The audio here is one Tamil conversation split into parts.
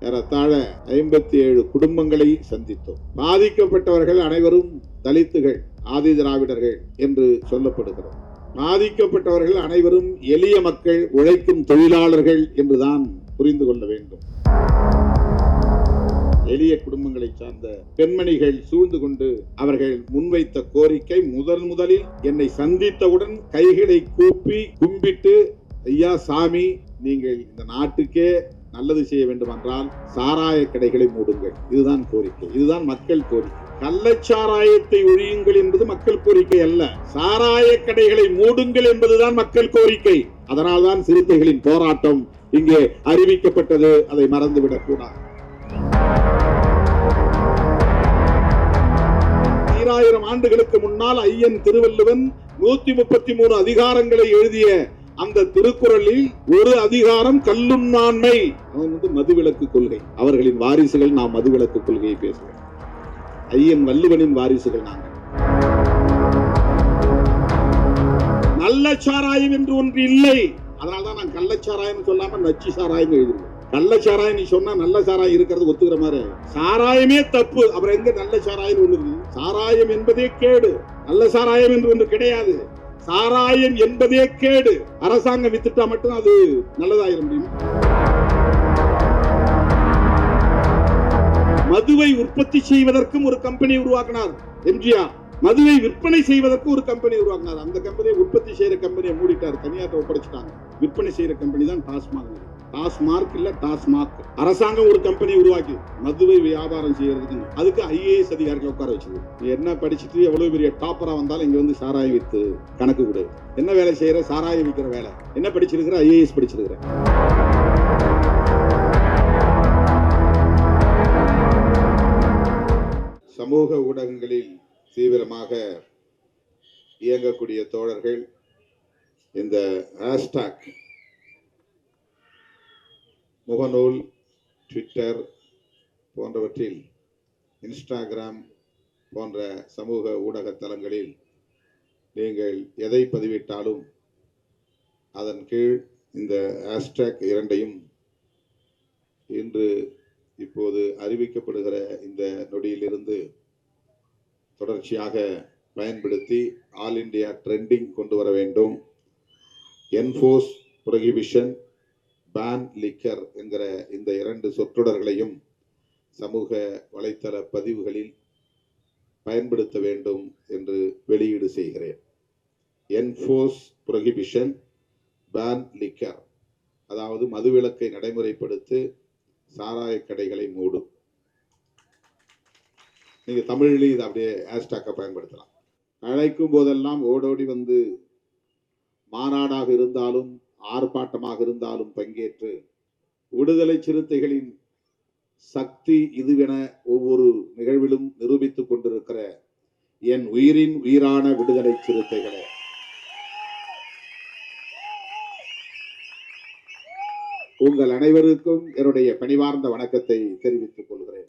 ஏறத்தாழ 57 குடும்பங்களை சந்தித்தோம். பாதிக்கப்பட்டவர்கள் அனைவரும் தலித்துகள், ஆதி திராவிடர்கள் என்று சொல்லப்படுகிறது. பாதிக்கப்பட்டவர்கள் அனைவரும் எளிய மக்கள், உழைக்கும் தொழிலாளர்கள் என்றுதான் புரிந்து கொள்ள வேண்டும். எளிய குடும்பங்களை சார்ந்த பெண்மணிகள் சூழ்ந்து கொண்டு அவர்கள் முன்வைத்த கோரிக்கை, முதலில் என்னை சந்தித்தவுடன் கைகளை கூப்பி கும்பிட்டு, ஐயா சாமி, நீங்கள் இந்த நாட்டுக்கே நல்லது செய்ய வேண்டும் என்றால் சாராய கடைகளை மூடுங்கள். இதுதான் கோரிக்கை, இதுதான் மக்கள் கோரிக்கை. கள்ளச்சாராயத்தை ஒழியுங்கள் என்பது மக்கள் கோரிக்கை அல்ல, சாராய கடைகளை மூடுங்கள் என்பதுதான் மக்கள் கோரிக்கை. அதனால்தான் சிறுத்தைகளின் போராட்டம் இங்கே அறிவிக்கப்பட்டது. அதை மறந்துவிடக் கூடாது. 1000 ஆண்டுகளுக்கு முன்னால் ஐயன் திருவள்ளுவன் 133 அதிகாரங்களை எழுதிய அந்த திருக்குறளில் ஒரு அதிகாரம் கல்லுண்ணாண்மை. மதுவிலக்கு கொள்கை. அவர்களின் வாரிசுகள் நாம் மதுவிலக்கு கொள்கையை பேசுகிறோம். ஐயன் வள்ளுவனின் வாரிசுகள் நாங்கள். நல்ல சாராயம் என்று ஒன்று இல்லை. அதனால்தான் நான் கள்ளச்சாராயம் சொல்லாம நச்சு சாராயம் எழுதுறேன். கள்ளச்சாராயம் நீ சொன்னா நல்ல சாராயம் இருக்கிறது ஒத்துக்கிற மாதிரி, சாராயமே தப்பு, அப்புறம் எங்க நல்ல சாராயம் ஒண்ணு இருக்கு? சாராயம் என்பதே கேடு, நல்ல சாராயம் என்று ஒன்று கிடையாது. சாராயம் என்பதே கேடு. அரசாங்கம் வித்துட்டா மட்டும் அது நல்லதாயிர முடியும். மதுவை உற்பத்தி செய்வதற்கும் ஒரு கம்பெனி உருவாக்கினார் எம்ஜிஆர். மதுவை விற்பனை செய்வதற்கு ஒரு கம்பெனி உருவாக்கினார். அந்த கம்பெனியை உற்பத்தி செய்யற கம்பெனியை மூடிட்டார், தனியார் ஒப்படைச்சிட்டாங்க. விற்பனை செய்யற கம்பெனி தான் டாஸ்மாக். டாஸ்மார்க் இல்ல, டாஸ்மாக். அரசாங்கம் ஒரு கம்பெனி உருவாக்கி மதுவை வியாபாரம் செய்யறதுக்கு அதுக்கு ஐஏஎஸ் அதிகாரிகளை உட்கார வச்சது. என்ன படிச்சுட்டு எவ்வளவு பெரிய டாப்பரா வந்தாலும் இங்க வந்து சாராயம் வித்து கணக்கு கொடு. என்ன வேலை செய்யற? சாராயம் விற்கிற வேலை. என்ன படிச்சிருக்கிற? ஐஏஎஸ் படிச்சிருக்கிற. சமூக ஊடகங்களில் தீவிரமாக இயங்கக்கூடிய தோழர்கள் இந்த ஹேஷ்டாக், முகநூல், ட்விட்டர் போன்றவற்றில், இன்ஸ்டாகிராம் போன்ற சமூக ஊடக தளங்களில் நீங்கள் எதை பதிவிட்டாலும் அதன் கீழ் இந்த ஹேஷ்டாக் இரண்டையும் இன்று இப்போது அறிவிக்கப்படுகிற இந்த நொடியிலிருந்து தொடர்ச்சியாக பயன்படுத்தி ஆல் இண்டியா ட்ரெண்டிங் கொண்டு வர வேண்டும். என்ஃபோர்ஸ் ப்ரொஹிபிஷன், பேன் லிக்கர் என்கிற இந்த 2 சொற்றொடர்களையும் சமூக வலைத்தள பதிவுகளில் பயன்படுத்த வேண்டும் என்று வெளியீடு செய்கிறேன். என்ஃபோர்ஸ் ப்ரொஹிபிஷன், பேன் லிக்கர், அதாவது மதுவிலக்கை நடைமுறைப்படுத்தி சாராய கடைகளை மூடும். நீங்க தமிழில் இதை அப்படியே ஹேஷ்டாக பயன்படுத்தலாம். அழைக்கும் போதெல்லாம் ஓடோடி வந்து மாநாடாக இருந்தாலும் ஆர்ப்பாட்டமாக இருந்தாலும் பங்கேற்று விடுதலை சிறுத்தைகளின் சக்தி இதுவென ஒவ்வொரு நிகழ்விலும் நிரூபித்துக் கொண்டிருக்கிற என் உயிரின் உயிரான விடுதலை சிறுத்தைகளே, உங்கள் அனைவருக்கும் என்னுடைய பணிவார்ந்த வணக்கத்தை தெரிவித்துக் கொள்கிறேன்.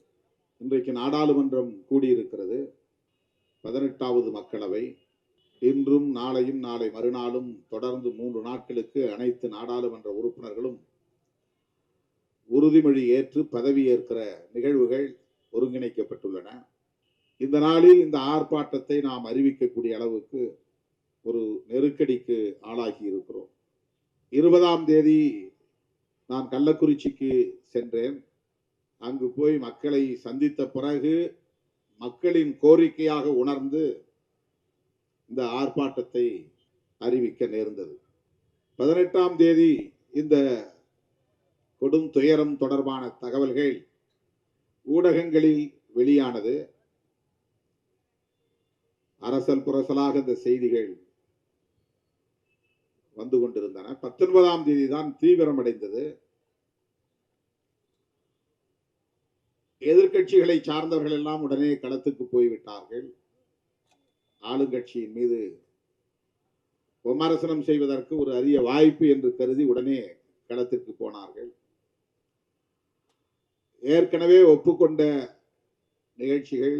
இன்றைக்கு நாடாளுமன்றம் கூடியிருக்கிறது. 18வது மக்களவை. இன்றும் நாளையும் நாளை மறுநாளும் தொடர்ந்து 3 நாட்களுக்கு அனைத்து நாடாளுமன்ற உறுப்பினர்களும் உறுதிமொழி ஏற்று பதவியேற்கிற நிகழ்வுகள் ஒருங்கிணைக்கப்பட்டுள்ளன. இந்த நாளில் இந்த ஆர்ப்பாட்டத்தை நாம் அறிவிக்கக்கூடிய அளவுக்கு ஒரு நெருக்கடிக்கு ஆளாகி இருக்கிறோம். 20ஆம் தேதி நான் கள்ளக்குறிச்சிக்கு சென்றேன். அங்கு போய் மக்களை சந்தித்த பிறகு மக்களின் கோரிக்கையாக உணர்ந்து இந்த ஆர்ப்பாட்டத்தை அறிவிக்க நேர்ந்தது. 18ஆம் தேதி இந்த கொடும் துயரம் தொடர்பான தகவல்கள் ஊடகங்களில் வெளியானது. அரசல் புரசலாக இந்த செய்திகள் வந்து கொண்டிருந்தன. 19ஆம் தேதி தான் தீவிரமடைந்தது. எதிர்கட்சிகளை சார்ந்தவர்கள் எல்லாம் உடனே களத்துக்கு போய்விட்டார்கள். ஆளுங்கட்சியின் மீது விமர்சனம் செய்வதற்கு ஒரு அரிய வாய்ப்பு என்று கருதி உடனே களத்திற்கு போனார்கள். ஏற்கனவே ஒப்புக்கொண்ட நிகழ்ச்சிகள்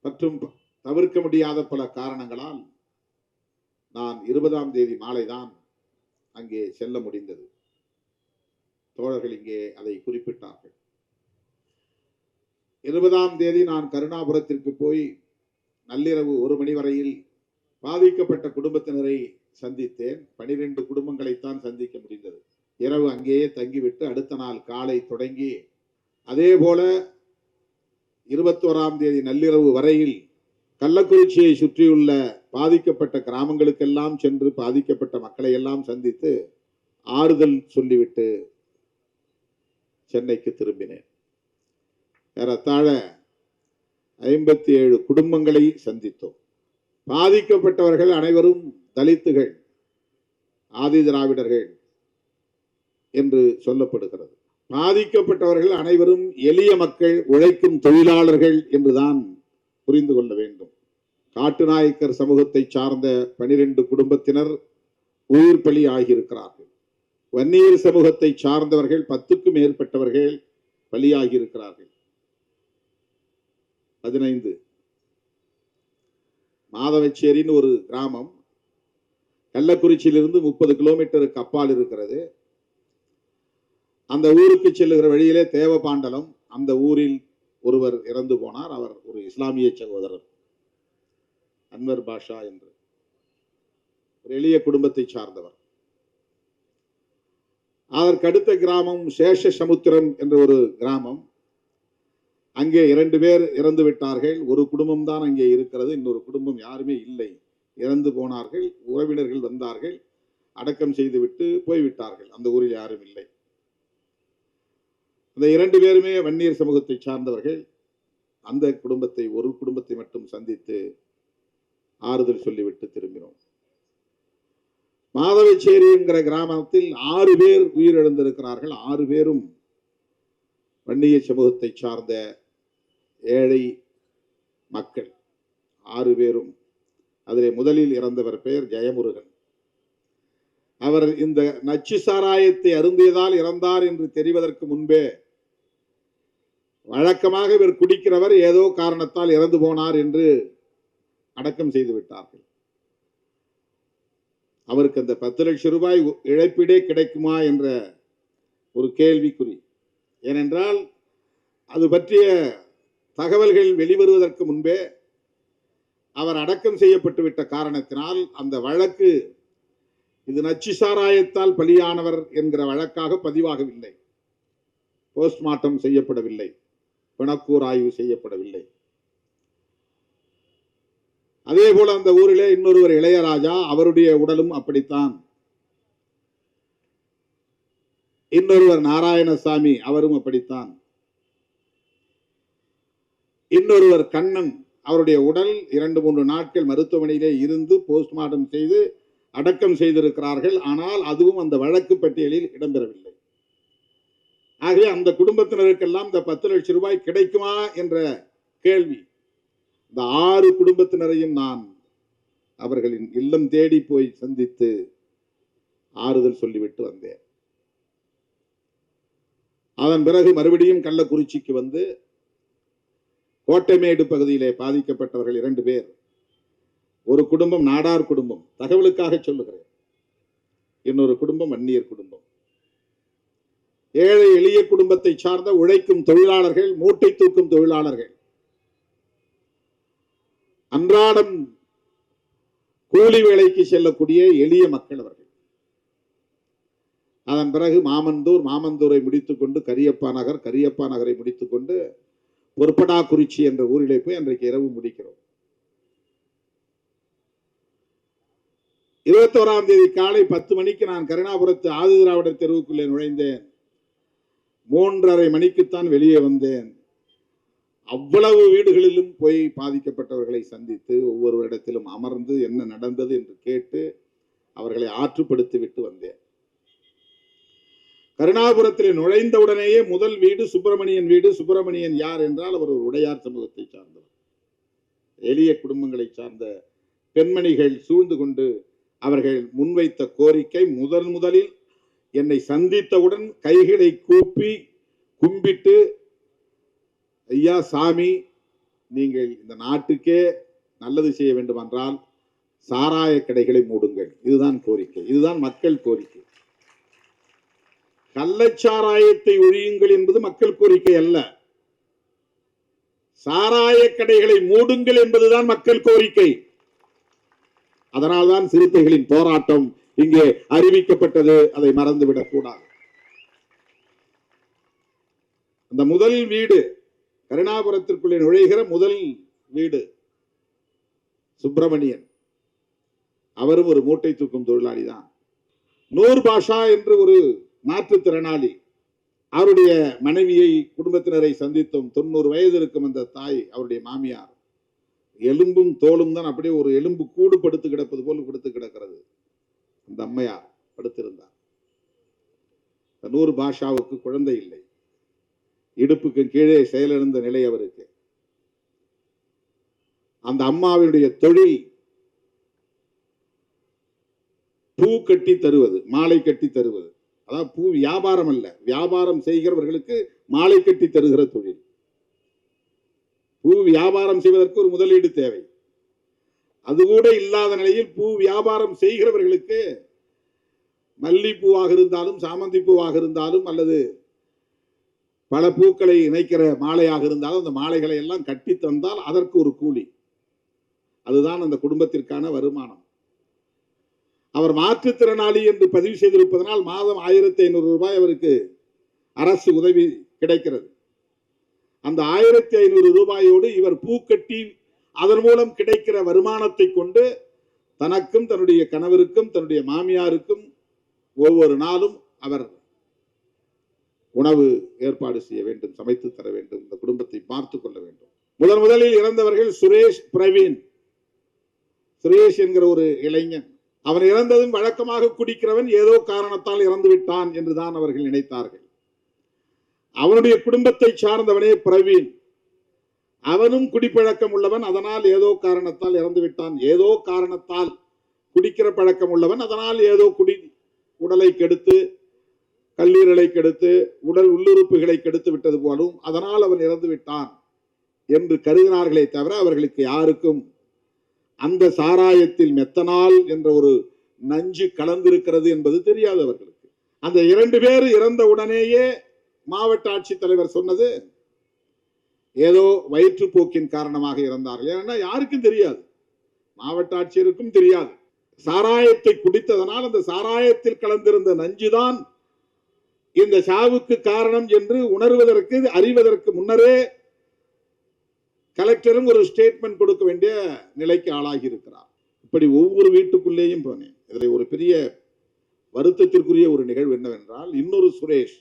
மற்றும் தவிர்க்க முடியாத பல காரணங்களால் நான் 20ஆம் தேதி மாலை தான் அங்கே செல்ல முடிந்தது. தோழர்கள் இங்கே அதை குறிப்பிட்டார்கள். 20ஆம் தேதி நான் கருணாபுரத்திற்கு போய் நள்ளிரவு 1 மணி வரையில் பாதிக்கப்பட்ட குடும்பத்தினரை சந்தித்தேன். 12 குடும்பங்களைத்தான் சந்திக்க முடிந்தது. இரவு அங்கேயே தங்கிவிட்டு அடுத்த நாள் காலை தொடங்கி அதே போல 21ஆம் தேதி நள்ளிரவு வரையில் கள்ளக்குறிச்சியை சுற்றியுள்ள பாதிக்கப்பட்ட கிராமங்களுக்கெல்லாம் சென்று பாதிக்கப்பட்ட மக்களை எல்லாம் சந்தித்து ஆறுதல் சொல்லிவிட்டு சென்னைக்கு திரும்பினேன். ஏறத்தாழ 57 குடும்பங்களை சந்தித்தோம். பாதிக்கப்பட்டவர்கள் அனைவரும் தலித்துகள், ஆதி திராவிடர்கள் என்று சொல்லப்படுகிறது. பாதிக்கப்பட்டவர்கள் அனைவரும் எளிய மக்கள், உழைக்கும் தொழிலாளர்கள் என்றுதான் புரிந்து கொள்ள வேண்டும். காட்டுநாயக்கர் சமூகத்தை சார்ந்த 12 குடும்பத்தினர் உயிர் பலி ஆகியிருக்கிறார்கள். வன்னியர் சமூகத்தை சார்ந்தவர்கள் 10க்கும் மேற்பட்டவர்கள் பலியாகியிருக்கிறார்கள். 15 மாதவச்சேரின்னு ஒரு கிராமம் கள்ளக்குறிச்சியிலிருந்து 30 கிலோமீட்டருக்கு அப்பால் இருக்கிறது. அந்த ஊருக்கு செல்லுகிற வழியிலே தேவபாண்டலம், அந்த ஊரில் ஒருவர் இறந்து போனார். அவர் ஒரு இஸ்லாமிய சகோதரர், அன்வர் பாஷா என்று ஒரு எளிய குடும்பத்தை சார்ந்தவர். அதற்கடுத்த கிராமம் சேஷசமுத்திரம் என்ற ஒரு கிராமம். அங்கே 2 பேர் இறந்து விட்டார்கள். ஒரு குடும்பம் தான் அங்கே இருக்கிறது, இன்னொரு குடும்பம் யாருமே இல்லை, இறந்து போனார்கள். உறவினர்கள் வந்தார்கள், அடக்கம் செய்துவிட்டு போய்விட்டார்கள். அந்த ஊரில் யாரும் இல்லை. அந்த 2 பேருமே வன்னியர் சமூகத்தை சார்ந்தவர்கள். அந்த குடும்பத்தை, ஒரு குடும்பத்தை மட்டும் சந்தித்து ஆறுதல் சொல்லிவிட்டு திரும்பினோம். மாதவச்சேரி என்கிற கிராமத்தில் 6 பேர் உயிரிழந்திருக்கிறார்கள். 6 பேரும் வன்னிய சமூகத்தை சார்ந்த ஏழை மக்கள். 6 பேரும். அதிலே முதலில் இறந்தவர் பெயர் ஜெயமுருகன். அவர் இந்த நச்சு சாராயத்தை அருந்தியதால் இறந்தார் என்று தெரிவதற்கு முன்பே வழக்கமாக இவர் குடிக்கிறவர், ஏதோ காரணத்தால் இறந்து போனார் என்று அடக்கம் செய்து விட்டார்கள். அவருக்கு அந்த 10 லட்சம் ரூபாய் இழப்பீடே கிடைக்குமா என்ற ஒரு கேள்விக்குறி. ஏனென்றால் அது பற்றிய தகவல்கள் வெளிவருவதற்கு முன்பே அவர் அடக்கம் செய்யப்பட்டு விட்ட காரணத்தினால் அந்த வழக்கு இது நச்சு சாராயத்தால் பலியானவர் என்கிற வழக்காக பதிவாகவில்லை. போஸ்ட்மார்ட்டம் செய்யப்படவில்லை, பிணக்கூர் ஆய்வு செய்யப்படவில்லை. அதே போல அந்த ஊரிலே இன்னொருவர் இளையராஜா, அவருடைய உடலும் அப்படித்தான். இன்னொருவர் நாராயணசாமி, அவரும் அப்படித்தான். இன்னொருவர் கண்ணன், அவருடைய உடல் 2-3 நாட்கள் மருத்துவமனையிலே இருந்து போஸ்ட்மார்ட்டம் செய்து அடக்கம் செய்திருக்கிறார்கள். ஆனால் அதுவும் அந்த வழக்கு பட்டியலில் இடம்பெறவில்லை. ஆகவே அந்த குடும்பத்தினருக்கெல்லாம் இந்த 10 லட்சம் ரூபாய் கிடைக்குமா என்ற கேள்வி. இந்த 6 குடும்பத்தினரையும் நான் அவர்களின் இல்லம் தேடி போய் சந்தித்து ஆறுதல் சொல்லிவிட்டு வந்தேன். அதன் பிறகு மறுபடியும் கள்ளக்குறிச்சிக்கு வந்து கோட்டைமேடு பகுதியிலே பாதிக்கப்பட்டவர்கள் 2 பேர். ஒரு குடும்பம் நாடார் குடும்பம், தகவலுக்காக சொல்லுகிறேன். இன்னொரு குடும்பம் வன்னியர் குடும்பம். ஏழை எளிய குடும்பத்தை சார்ந்த உழைக்கும் தொழிலாளர்கள், மூட்டை தூக்கும் தொழிலாளர்கள், அன்றாடம் கூலி வேலைக்கு செல்லக்கூடிய எளிய மக்கள் அவர்கள். அதன் பிறகு மாமந்தூரை முடித்துக் கொண்டு கரியப்பா நகரை முடித்துக் கொண்டு பொற்படாக்குறிச்சி என்ற ஊரிலே போய் அன்றைக்கு இரவு முடிக்கிறோம். 21ஆம் தேதி காலை 10 மணிக்கு நான் கருணாபுரத்து ஆதி திராவிடர் தெருவுக்குள்ளே நுழைந்தேன். 3:30 மணிக்குத்தான் வெளியே வந்தேன். அவ்வளவு வீடுகளிலும் போய் பாதிக்கப்பட்டவர்களை சந்தித்து ஒவ்வொருவரிடத்திலும் அமர்ந்து என்ன நடந்தது என்று கேட்டு அவர்களை ஆற்றுப்படுத்தி விட்டு வந்தேன். கருணாபுரத்தில் நுழைந்தவுடனேயே முதல் வீடு சுப்பிரமணியன் வீடு. சுப்பிரமணியன் யார் என்றால் அவர் ஒரு உடையார் சமூகத்தை சார்ந்தவர். எளிய குடும்பங்களை சார்ந்த பெண்மணிகள் சூழ்ந்து கொண்டு அவர்கள் முன்வைத்த கோரிக்கை, முதலில் என்னை சந்தித்தவுடன் கைகளை கூப்பி கும்பிட்டு, ஐயா சாமி, நீங்கள் இந்த நாட்டுக்கே நல்லது செய்ய வேண்டுமென்றால் சாராய கடைகளை மூடுங்கள். இதுதான் கோரிக்கை, இதுதான் மக்கள் கோரிக்கை. கள்ளச்சாராயத்தை ஒழியுங்கள் என்பது மக்கள் கோரிக்கை அல்ல, சாராய கடைகளை மூடுங்கள் என்பதுதான் மக்கள் கோரிக்கை. அதனால்தான் சிறுத்தைகளின் போராட்டம் இங்கே அறிவிக்கப்பட்டது. அதை மறந்துவிடக் கூடாது. அந்த முதல் வீடு, கருணாபுரத்திற்குள்ளே நுழைகிற முதல் வீடு சுப்பிரமணியன், அவரும் ஒரு மூட்டை தூக்கும் தொழிலாளி தான். நூர் பாஷா என்று ஒரு மாற்றுத்திறனாளி, அவருடைய மனைவியை குடும்பத்தினரை சந்தித்தோம். 90 வயது இருக்கும் அந்த தாய், அவருடைய மாமியார். எலும்பும் தோலும் தான், அப்படியே ஒரு எலும்பு கூடு படுத்து கிடப்பது போல் படுத்து கிடக்கிறது. அந்த அம்மையார் படுத்திருந்தார். நூர் பாஷாவுக்கு குழந்தை இல்லை, இடுப்புக்கு கீழே செயலிழந்த நிலை அவருக்கு. அந்த அம்மாவினுடைய தொழில் பூ கட்டி தருவது, மாலை கட்டி தருவது. அதாவது பூ வியாபாரம் அல்ல, வியாபாரம் செய்கிறவர்களுக்கு மாலை கட்டி தருகிற தொழில். பூ வியாபாரம் செய்வதற்கு ஒரு முதலீடு தேவை. அது கூட இல்லாத நிலையில் பூ வியாபாரம் செய்கிறவர்களுக்கு மல்லிப்பூவாக இருந்தாலும் சாமந்தி பூவாக இருந்தாலும் அல்லது பல பூக்களை இணைக்கிற மாலையாக இருந்தாலும் அந்த மாலைகளை எல்லாம் கட்டி தந்தால் அதற்கு ஒரு கூலி. அதுதான் அந்த குடும்பத்திற்கான வருமானம். அவர் மாற்றுத்திறனாளி என்று பதிவு செய்திருப்பதனால் மாதம் 1500 ரூபாய் அவருக்கு அரசு உதவி கிடைக்கிறது. அந்த 1500 ரூபாயோடு இவர் பூக்கட்டி அதன் மூலம் கிடைக்கிற வருமானத்தை கொண்டு தனக்கும் தன்னுடைய கணவருக்கும் தன்னுடைய மாமியாருக்கும் ஒவ்வொரு நாளும் அவர் உணவு ஏற்பாடு செய்ய வேண்டும், சமைத்து தர வேண்டும், இந்த குடும்பத்தை பார்த்து கொள்ள வேண்டும். முதலில் இறந்தவர்கள் சுரேஷ், பிரவீன். சுரேஷ் என்கிற ஒரு இளைஞன், அவன் இறந்ததும் வழக்கமாக குடிக்கிறவன், ஏதோ காரணத்தால் இறந்து விட்டான் என்றுதான் அவர்கள் நினைத்தார்கள். அவனுடைய குடும்பத்தை சார்ந்தவனே பிரவீன், அவனும் குடிப்பழக்கம் உள்ளவன், அதனால் ஏதோ காரணத்தால் இறந்து விட்டான். ஏதோ காரணத்தால் குடிக்கிற பழக்கம் உள்ளவன், அதனால் ஏதோ உடலை கெடுத்து, கல்லீரலை கெடுத்து, உடல் உள்ளுறுப்புகளை கெடுத்து விட்டது போலும், அதனால் அவன் இறந்து விட்டான் என்று கருதினார்களே தவிர அவர்களுக்கு யாருக்கும் அந்த சாராயத்தில் மெத்தனால் என்ற ஒரு நஞ்சு கலந்திருக்கிறது என்பது தெரியாது அவர்களுக்கு. அந்த 2 பேர் இறந்த உடனேயே மாவட்ட ஆட்சித்தலைவர் சொன்னது ஏதோ வயிற்றுப்போக்கின் காரணமாக இறந்தார்கள். ஏன்னா யாருக்கும் தெரியாது, மாவட்ட ஆட்சியருக்கும் தெரியாது. சாராயத்தை குடித்ததனால் அந்த சாராயத்தில் கலந்திருந்த நஞ்சுதான் இந்த சாவுக்கு காரணம் என்று உணர்வதற்கு, அறிவதற்கு முன்னரே கலெக்டரும் ஒரு ஸ்டேட்மெண்ட் கொடுக்க வேண்டிய நிலைக்கு ஆளாகி இருக்கிறார். இப்படி ஒவ்வொரு வீட்டுக்குள்ளேயும் போனேன். இதில் ஒரு பெரிய வருத்தத்திற்குரிய ஒரு நிகழ்வு என்னவென்றால், இன்னொரு சுரேஷ்,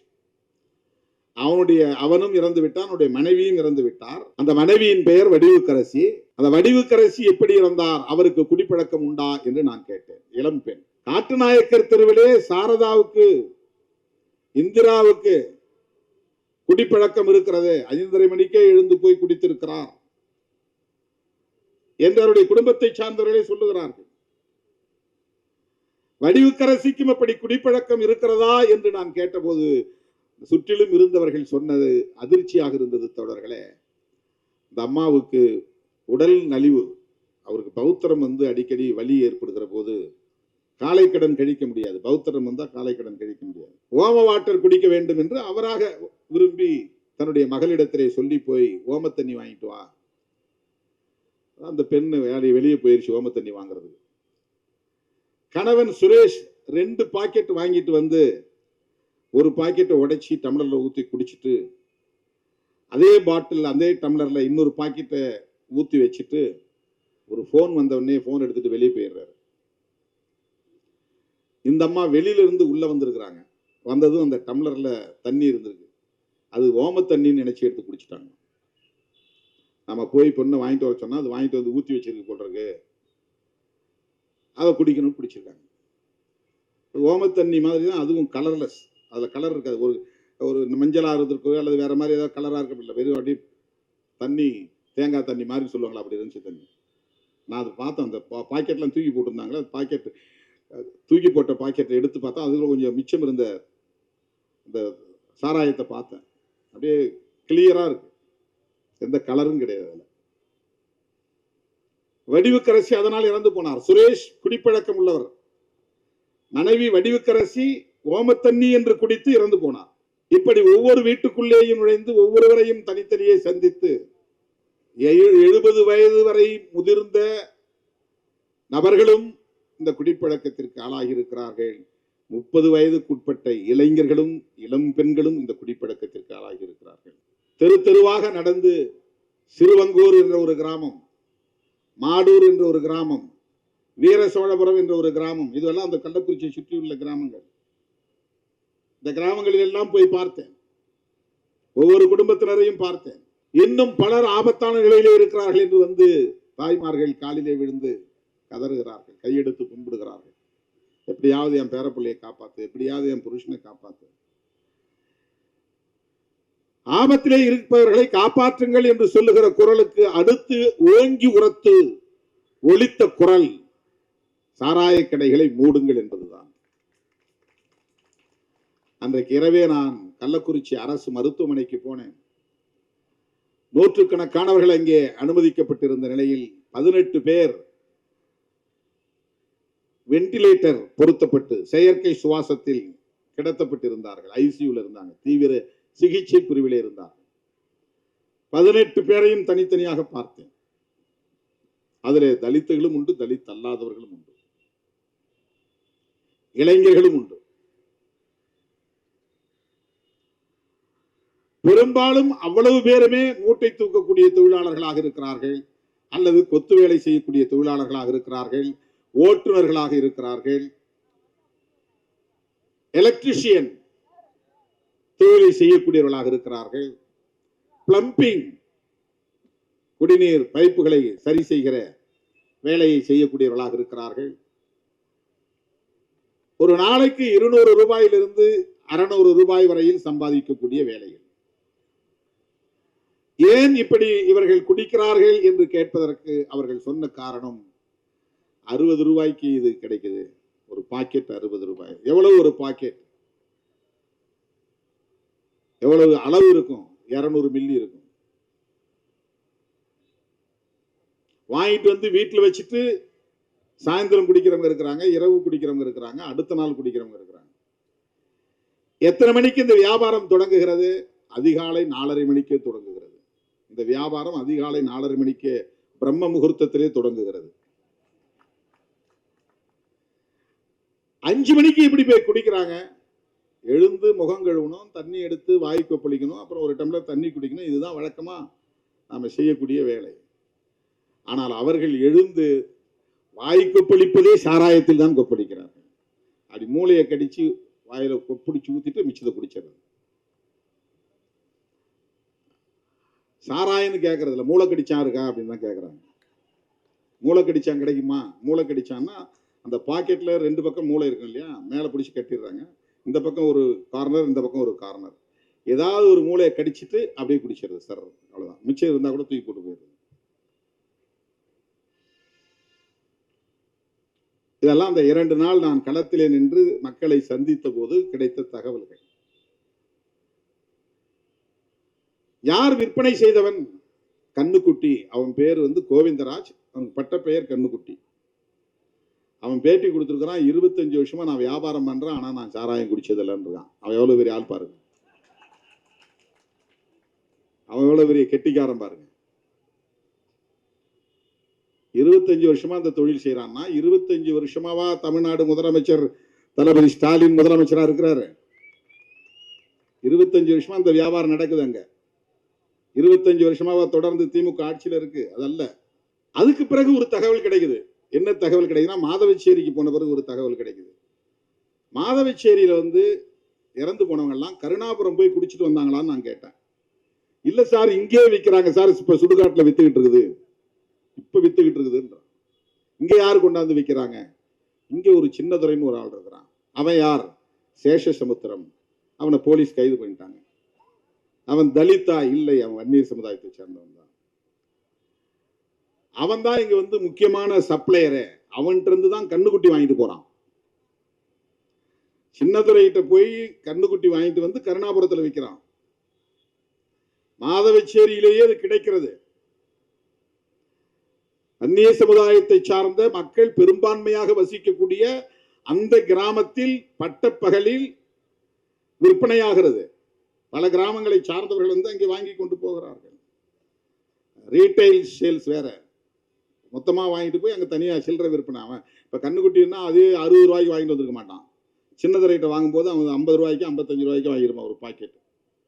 அவனும் இறந்து விட்டான், அவனுடைய மனைவியும் இறந்து விட்டார். அந்த மனைவியின் பெயர் வடிவுக்கரசி. அந்த வடிவுக்கரசி எப்படி இறந்தார், அவருக்கு குடிப்பழக்கம் உண்டா என்று நான் கேட்டேன். இளம் பெண். காட்டுநாயக்கர் தெருவிலே சாரதாவுக்கு, இந்திராவுக்கு குடிப்பழக்கம் இருக்கிறது, 5:30 மணிக்கே எழுந்து போய் குடித்திருக்கிறார் என்று அவருடைய குடும்பத்தை சார்ந்தவர்களே சொல்லுகிறார்கள். வடிவுக்கரசிக்கும் அப்படி குடிப்பழக்கம் இருக்கிறதா என்று நான் கேட்டபோது சுற்றிலும் இருந்தவர்கள் சொன்னது அதிர்ச்சியாக இருந்தது. தோழர்களே, இந்த அம்மாவுக்கு உடல் நலிவு, அவருக்கு பௌத்திரம் அடிக்கடி வலி ஏற்படுகிற போது காலை கடன் கழிக்க முடியாது. பௌத்திரம் வந்தா காலை கடன் கழிக்க முடியாது. ஓம வாட்டர் குடிக்க வேண்டும் என்று அவராக விரும்பி தன்னுடைய மகளிடத்திலே சொல்லி போய் ஓம தண்ணி வாங்கிட்டு வா. அந்த பெண்ணு வெளியே போயிருச்சு ஓம தண்ணி வாங்குறது. கணவன் சுரேஷ் 2 பாக்கெட் வாங்கிட்டு வந்து ஒரு பாக்கெட்டை உடைச்சி டம்ளர்ல ஊற்றி குடிச்சிட்டு, அதே பாட்டில் அதே டம்ளர்ல இன்னொரு பாக்கெட்டை ஊற்றி வச்சுட்டு ஒரு போன் வந்தவொடனே போன் எடுத்துட்டு வெளியே போயிடுறாரு. இந்த அம்மா வெளியில இருந்து உள்ள வந்திருக்கிறாங்க. வந்ததும் அந்த டம்ளர்ல தண்ணி இருந்திருக்கு, அது ஓம தண்ணின்னு நினைச்சு எடுத்து குடிச்சிட்டாங்க. நம்ம போய் பொண்ணை வாங்கிட்டு வர சொன்னா அது வாங்கிட்டு வந்து ஊற்றி வச்சிருக்கு போல் இருக்கு, அதை குடிக்கணும், குடிச்சிருக்காங்க. ஓம தண்ணி மாதிரி தான், அதுவும் கலர்லெஸ், அதுல கலர் இருக்காது. ஒரு மஞ்சளா இருந்திருக்கோ அல்லது வேற மாதிரி ஏதாவது கலரா இருக்க, வெறும் அப்படி தண்ணி, தேங்காய் தண்ணி மாதிரி சொல்லுவாங்களா, அப்படி இருந்துச்சு தண்ணி. நான் அதை பார்த்தேன். அந்த பாக்கெட்லாம் தூக்கி போட்டிருந்தாங்களே, பாக்கெட் தூக்கி போட்ட பாக்கெட்டை எடுத்து பார்த்தா அதுல கொஞ்சம் மிச்சம் இருந்த இந்த சாராயத்தை பார்த்தேன். அப்படியே கிளியரா இருக்கு, எந்த கலரும் கிடையாது. அதுல வடிவுக்கரசி அதனால் இறந்து போனார். சுரேஷ் குடிப்பழக்கம் உள்ளவர், மனைவி வடிவுக்கரசி ஓமத்தண்ணி என்று குடித்து இறந்து போனார். இப்படி ஒவ்வொரு வீட்டுக்குள்ளேயும் நுழைந்து ஒவ்வொருவரையும் தனித்தனியே சந்தித்து 70 வயது வரை முதிர்ந்த நபர்களும் இந்த குடிப்பழக்கத்திற்கு ஆளாகி இருக்கிறார்கள். 30 வயதுக்குட்பட்ட இளைஞர்களும் இளம் பெண்களும் இந்த குடிப்பழக்கத்திற்கு ஆளாகி இருக்கிறார்கள். தெரு தெருவாக நடந்து சிறுவங்கூர் என்ற ஒரு கிராமம், மாடூர் என்ற ஒரு கிராமம், வீர சோழபுரம் என்ற ஒரு கிராமம், இதுவெல்லாம் அந்த கள்ளக்குறிச்சியை சுற்றியுள்ள கிராமங்கள். இந்த கிராமங்களில் எல்லாம் போய் பார்த்தேன். ஒவ்வொரு குடும்பத்தினரையும் பார்த்தேன். இன்னும் பலர் ஆபத்தான நிலையிலே இருக்கிறார்கள் என்று வந்து தாய்மார்கள் காலிலே விழுந்து கதறுகிறார்கள், கையெடுத்து கும்பிடுகிறார்கள். எப்படியாவது என் பேரப்பிள்ளையை காப்பாத்து, எப்படியாவது என் புருஷனை காப்பாத்து. ஆபத்திலே இருப்பவர்களை காப்பாற்றுங்கள் என்று சொல்லுகிற குரலுக்கு அடுத்து ஓங்கி உரத்து ஒலித்த குரல் சாராய கடைகளை மூடுங்கள் என்பதுதான். அன்றைக்கு இரவே நான் கள்ளக்குறிச்சி அரசு மருத்துவமனைக்கு போனேன். நூற்றுக்கணக்கானவர்கள் அங்கே அனுமதிக்கப்பட்டிருந்த நிலையில் 18 பேர் வெண்டிலேட்டர் பொருத்தப்பட்டு செயற்கை சுவாசத்தில் கிடத்தப்பட்டிருந்தார்கள். ஐசியூல இருந்தாங்க, தீவிர சிகிச்சை பிரிவிலே இருந்தார்கள். 18 பேரையும் தனித்தனியாக பார்த்தேன். அதிலே தலித்துகளும் உண்டு, தலித் அல்லாதவர்களும் உண்டு, இளைஞர்களும் உண்டு. பெரும்பாலும் அவ்வளவு பேருமே மூட்டை தூக்கக்கூடிய தொழிலாளர்களாக இருக்கிறார்கள், அல்லது கொத்து வேலை செய்யக்கூடிய தொழிலாளர்களாக இருக்கிறார்கள், ஓட்டுநர்களாக இருக்கிறார்கள், எலக்ட்ரிஷியன் தொழிலை செய்யக்கூடியவர்களாக இருக்கிறார்கள், பிளம்பிங் குடிநீர் பைப்புகளை சரி செய்கிற வேலையை செய்யக்கூடியவர்களாக இருக்கிறார்கள். ஒரு நாளைக்கு 200 ரூபாயிலிருந்து 600 ரூபாய் வரையில் சம்பாதிக்கக்கூடிய வேலைகள். ஏன் இப்படி இவர்கள் குடிக்கிறார்கள் என்று கேட்பதற்கு அவர்கள் சொன்ன காரணம், 60 ரூபாய்க்கு இது கிடைக்குது, ஒரு பாக்கெட் 60 ரூபாய். எவ்வளவு ஒரு பாக்கெட், எவ்வளவு அளவு இருக்கும்? 200 மில்லி இருக்கும். வாங்கிட்டு வந்து வீட்டில் வச்சுட்டு சாயந்தரம் குடிக்கிறவங்க இருக்கிறாங்க, இரவு குடிக்கிறவங்க இருக்கிறாங்க, அடுத்த நாள் குடிக்கிறவங்க இருக்கிறாங்க. எத்தனை மணிக்கு இந்த வியாபாரம் தொடங்குகிறது? அதிகாலை 4:30 மணிக்கே தொடங்குகிறது. இந்த வியாபாரம் அதிகாலை 4:30 மணிக்கே பிரம்ம முகூர்த்தத்திலே தொடங்குகிறது. 5 மணிக்கு இப்படி போய் குடிக்கிறாங்க. எழுந்து முகம் கழுவணும், தண்ணி எடுத்து வாய் கொப்பளிக்கணும், அப்புறம் ஒரு டம்ளர் தண்ணி குடிக்கணும். இதுதான் வழக்கமா நாம செய்யக்கூடிய வேலை. ஆனால் அவர்கள் எழுந்து வாய் கொப்பளிப்பதே சாராயத்தில் தான் கொப்பளிக்கிறார்கள். அப்படி மூளையை கடிச்சு வாயில கொப்பிடிச்சு ஊத்திட்டு மிச்சத்தை குடிச்சிடுறது. சாராயன்னு கேட்கறது இல்லை, மூளை கடிச்சா இருக்கா அப்படின்னு தான் கேட்கறாங்க. மூளை கடிச்சான் கிடைக்குமா? மூளை கடிச்சான்னா அந்த பாக்கெட்ல 2 பக்கம் மூளை இருக்கும் இல்லையா, மேலே பிடிச்சி கட்டிடுறாங்க. இந்த பக்கம் ஒரு கார்னர், இந்த பக்கம் ஒரு கார்னர். ஏதாவது ஒரு மூளையை கடிச்சிட்டு அப்படியே குடிச்சிருது சார், அவ்வளவுதான். மிச்சம் இருந்தா கூட தூக்கி போட்டு போயிடுது. இதெல்லாம் அந்த 2 நாள் நான் களத்திலே நின்று மக்களை சந்தித்த போது கிடைத்த தகவல்கள். யார் விற்பனை செய்தவன்? கண்ணுக்குட்டி. அவன் பேர் கோவிந்தராஜ், அவன் பட்ட பெயர் கண்ணுக்குட்டி. அவன் பேட்டி கொடுத்துருக்கிறான், 25 வருஷமா நான் வியாபாரம் பண்றேன், ஆனா நான் சாராயம் குடிச்சதில்லைன்னு இருக்கான். அவன் எவ்வளவு பெரிய ஆள் பாருங்க, அவன் எவ்வளவு பெரிய கெட்டிக்காரன் பாருங்க. 25 வருஷமா அந்த தொழில் செய்யறான்னா, 25 வருஷமாவா தமிழ்நாடு முதலமைச்சர் தளபதி ஸ்டாலின் முதலமைச்சரா இருக்கிறாரு? 25 வருஷமா அந்த வியாபாரம் நடக்குது அங்க. 25 வருஷமாவா தொடர்ந்து திமுக ஆட்சியில் இருக்கு? அதல்ல. அதுக்கு பிறகு ஒரு தகவல் கிடைக்குது. என்ன தகவல் கிடைக்குதுன்னா, மாதவச்சேரிக்கு போன பிறகு ஒரு தகவல் கிடைக்குது. மாதவச்சேரியில இறந்து போனவங்க எல்லாம் கருணாபுரம் போய் குடிச்சிட்டு வந்தாங்களான்னு நான் கேட்டேன். இல்ல சார், இங்கே விற்கிறாங்க சார், இப்ப சுடுகாட்டுல வித்துக்கிட்டு இருக்குது, இப்ப வித்துக்கிட்டு இருக்குதுன்ற. இங்க யாரு கொண்டாந்து விற்கிறாங்க? இங்க ஒரு சின்னதுரைன்னு ஒரு ஆள் இருக்கிறான். அவன் யார்? சேஷசமுத்திரம். அவனை போலீஸ் கைது பண்ணிட்டாங்க. அவன் தலிதா? இல்லை, அவன் வன்னியர் சமுதாயத்தை சேர்ந்தவன் தான். அவன் தான் இங்க முக்கியமான சப்ளையரு. அவன்கிட்ட இருந்து தான் கண்ணுக்குட்டி வாங்கிட்டு போறான். சின்னதுரைகிட்ட போய் கண்ணுக்குட்டி வாங்கிட்டு கருணாபுரத்தில் விற்கிறான். மாதவச்சேரியிலேயே அது கிடைக்கிறது. அந்நிய சமுதாயத்தை சார்ந்த மக்கள் பெரும்பான்மையாக வசிக்கக்கூடிய அந்த கிராமத்தில் பட்டப்பகலில் விற்பனையாகிறது. பல கிராமங்களை சார்ந்தவர்கள் வந்து அங்கே வாங்கி கொண்டு போகிறார்கள். ரீட்டைல் சேல்ஸ் வேற, மொத்தமாக வாங்கிட்டு போய் அங்கே தனியாக சில்லறை விற்பனை. அவன் இப்போ கண்ணுக்குட்டின்னா அதே 60 ரூபாய்க்கு வாங்கிட்டு வந்துருக்க மாட்டான். சின்னது ரேட்டை வாங்கும்போது அவன் 50 ரூபாய்க்கு 55 ரூபாய்க்கு வாங்கிருப்பான் ஒரு பாக்கெட்.